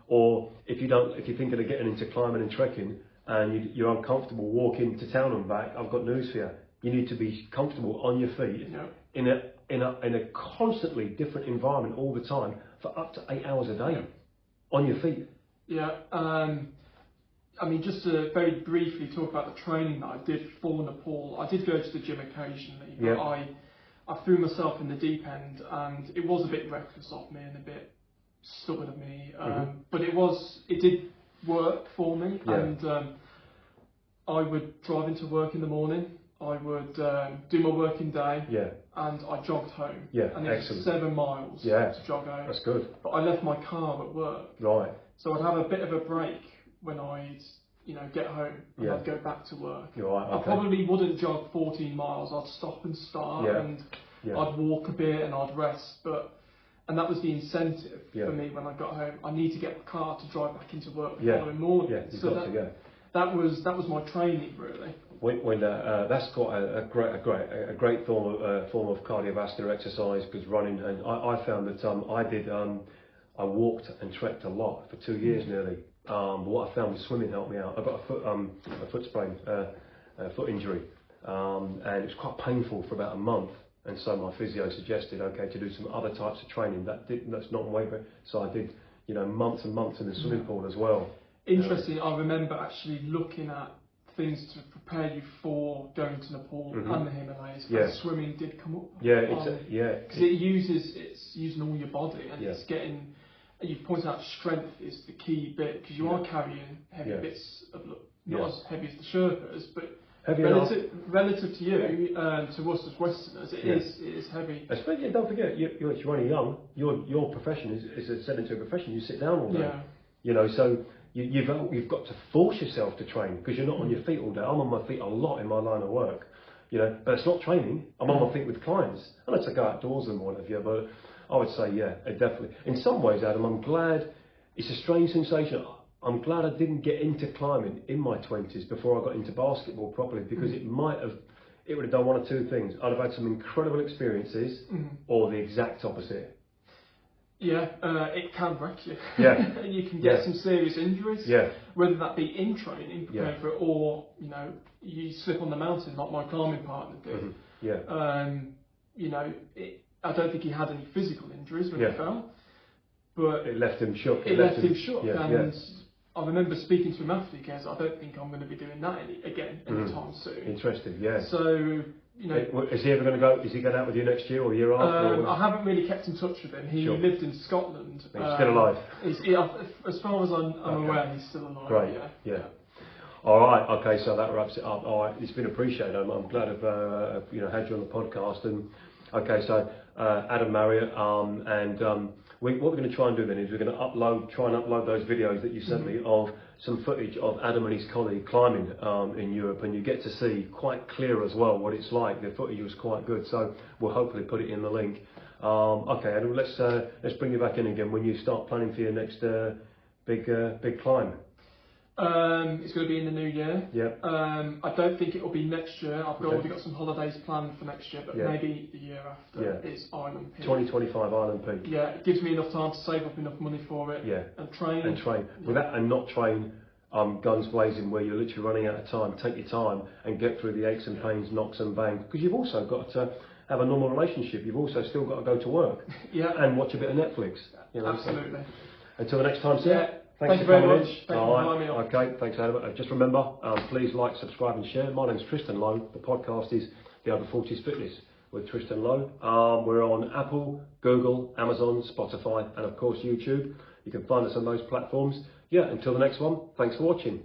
Or if you're thinking of getting into climbing and trekking and you're uncomfortable walking to town and back, I've got news for you. You need to be comfortable on your feet in a constantly different environment all the time for up to 8 hours a day on your feet. I mean, just to very briefly talk about the training that I did for Nepal. I did go to the gym occasionally, but I threw myself in the deep end, and it was a bit reckless of me and a bit stubborn of me. But it did work for me, and I would drive into work in the morning. I would do my working day, and I jogged home. And it was 7 miles to jog home. That's good. But I left my car at work. Right. So I'd have a bit of a break when I'd get home and I'd go back to work. I probably wouldn't jog 14 miles. I'd stop and start, and I'd walk a bit and I'd rest. And that was the incentive for me when I got home. I need to get the car to drive back into work the following morning. So that was my training really. That's quite a great form of cardiovascular exercise, because running, and I found that I walked and trekked a lot for 2 years nearly. But what I found was swimming helped me out. I got a foot sprain, a foot injury, and it was quite painful for about a month. And so my physio suggested, to do some other types of training. That's not way, but so I did, months and months in the swimming pool as well. Interesting. I remember actually looking at things to prepare you for going to Nepal and the Himalayas. And swimming did come up. Because it's using all your body, and it's getting. You've pointed out strength is the key bit, because you are carrying heavy bits of, not as heavy as the Sherpas, but relative to you, to us as Westerners, it is heavy. Especially, don't forget, you're only young. Your profession is a sedentary profession. You sit down all day. So you've got to force yourself to train, because you're not on your feet all day. I'm on my feet a lot in my line of work, but it's not traiing. I'm on my feet with clients, unless I go outdoors and what have you. But I would say, definitely. In some ways, Adam, I'm glad. It's a strange sensation. I'm glad I didn't get into climbing in my 20s before I got into basketball properly, because it would have done one or two things. I'd have had some incredible experiences, or the exact opposite. Yeah, it can wreck you. Yeah. And you can get some serious injuries. Yeah. Whether that be in training, preparing for it, or you slip on the mountain like my climbing partner did. Mm-hmm. Yeah. I don't think he had any physical injuries when he fell, but it left him shook. It left him shook, yeah, and I remember speaking to him after he goes, I don't think I'm going to be doing that again anytime soon. Interesting, yeah. So, is he ever going to go? Is he going out with you next year or year after? I haven't really kept in touch with him. He lived in Scotland. He's still alive. As far as I'm aware, he's still alive. Great. Yeah. All right. Okay. So that wraps it up. All right. It's been appreciated. I'm glad I've had you on the podcast. And okay. So Adam Marriott. What we're going to try and do then is we're going to try and upload those videos that you sent me of some footage of Adam and his colleague climbing in Europe, and you get to see quite clear as well what it's like. The footage was quite good, so we'll hopefully put it in the link. Okay, Adam, let's bring you back in again when you start planning for your next big climb. It's going to be in the new year. Yeah. I don't think it will be next year. I've already got some holidays planned for next year, but maybe the year after is Island Peak. 2025 Island Peak. Yeah, it gives me enough time to save up enough money for it. Yeah. And train. With that, and not train guns blazing where you're literally running out of time. Take your time and get through the aches and pains, knocks and bangs, because you've also got to have a normal relationship. You've also still got to go to work. And watch a bit of Netflix. Absolutely. So, until the next time, sir. Yeah. Thank you very much. Thank you for having me on. Okay, thanks Adam. Just remember, please like, subscribe and share. My name's Tristan Lowe. The podcast is The Over 40s Fitness with Tristan Lowe. We're on Apple, Google, Amazon, Spotify and of course YouTube. You can find us on those platforms. Yeah, until the next one, thanks for watching.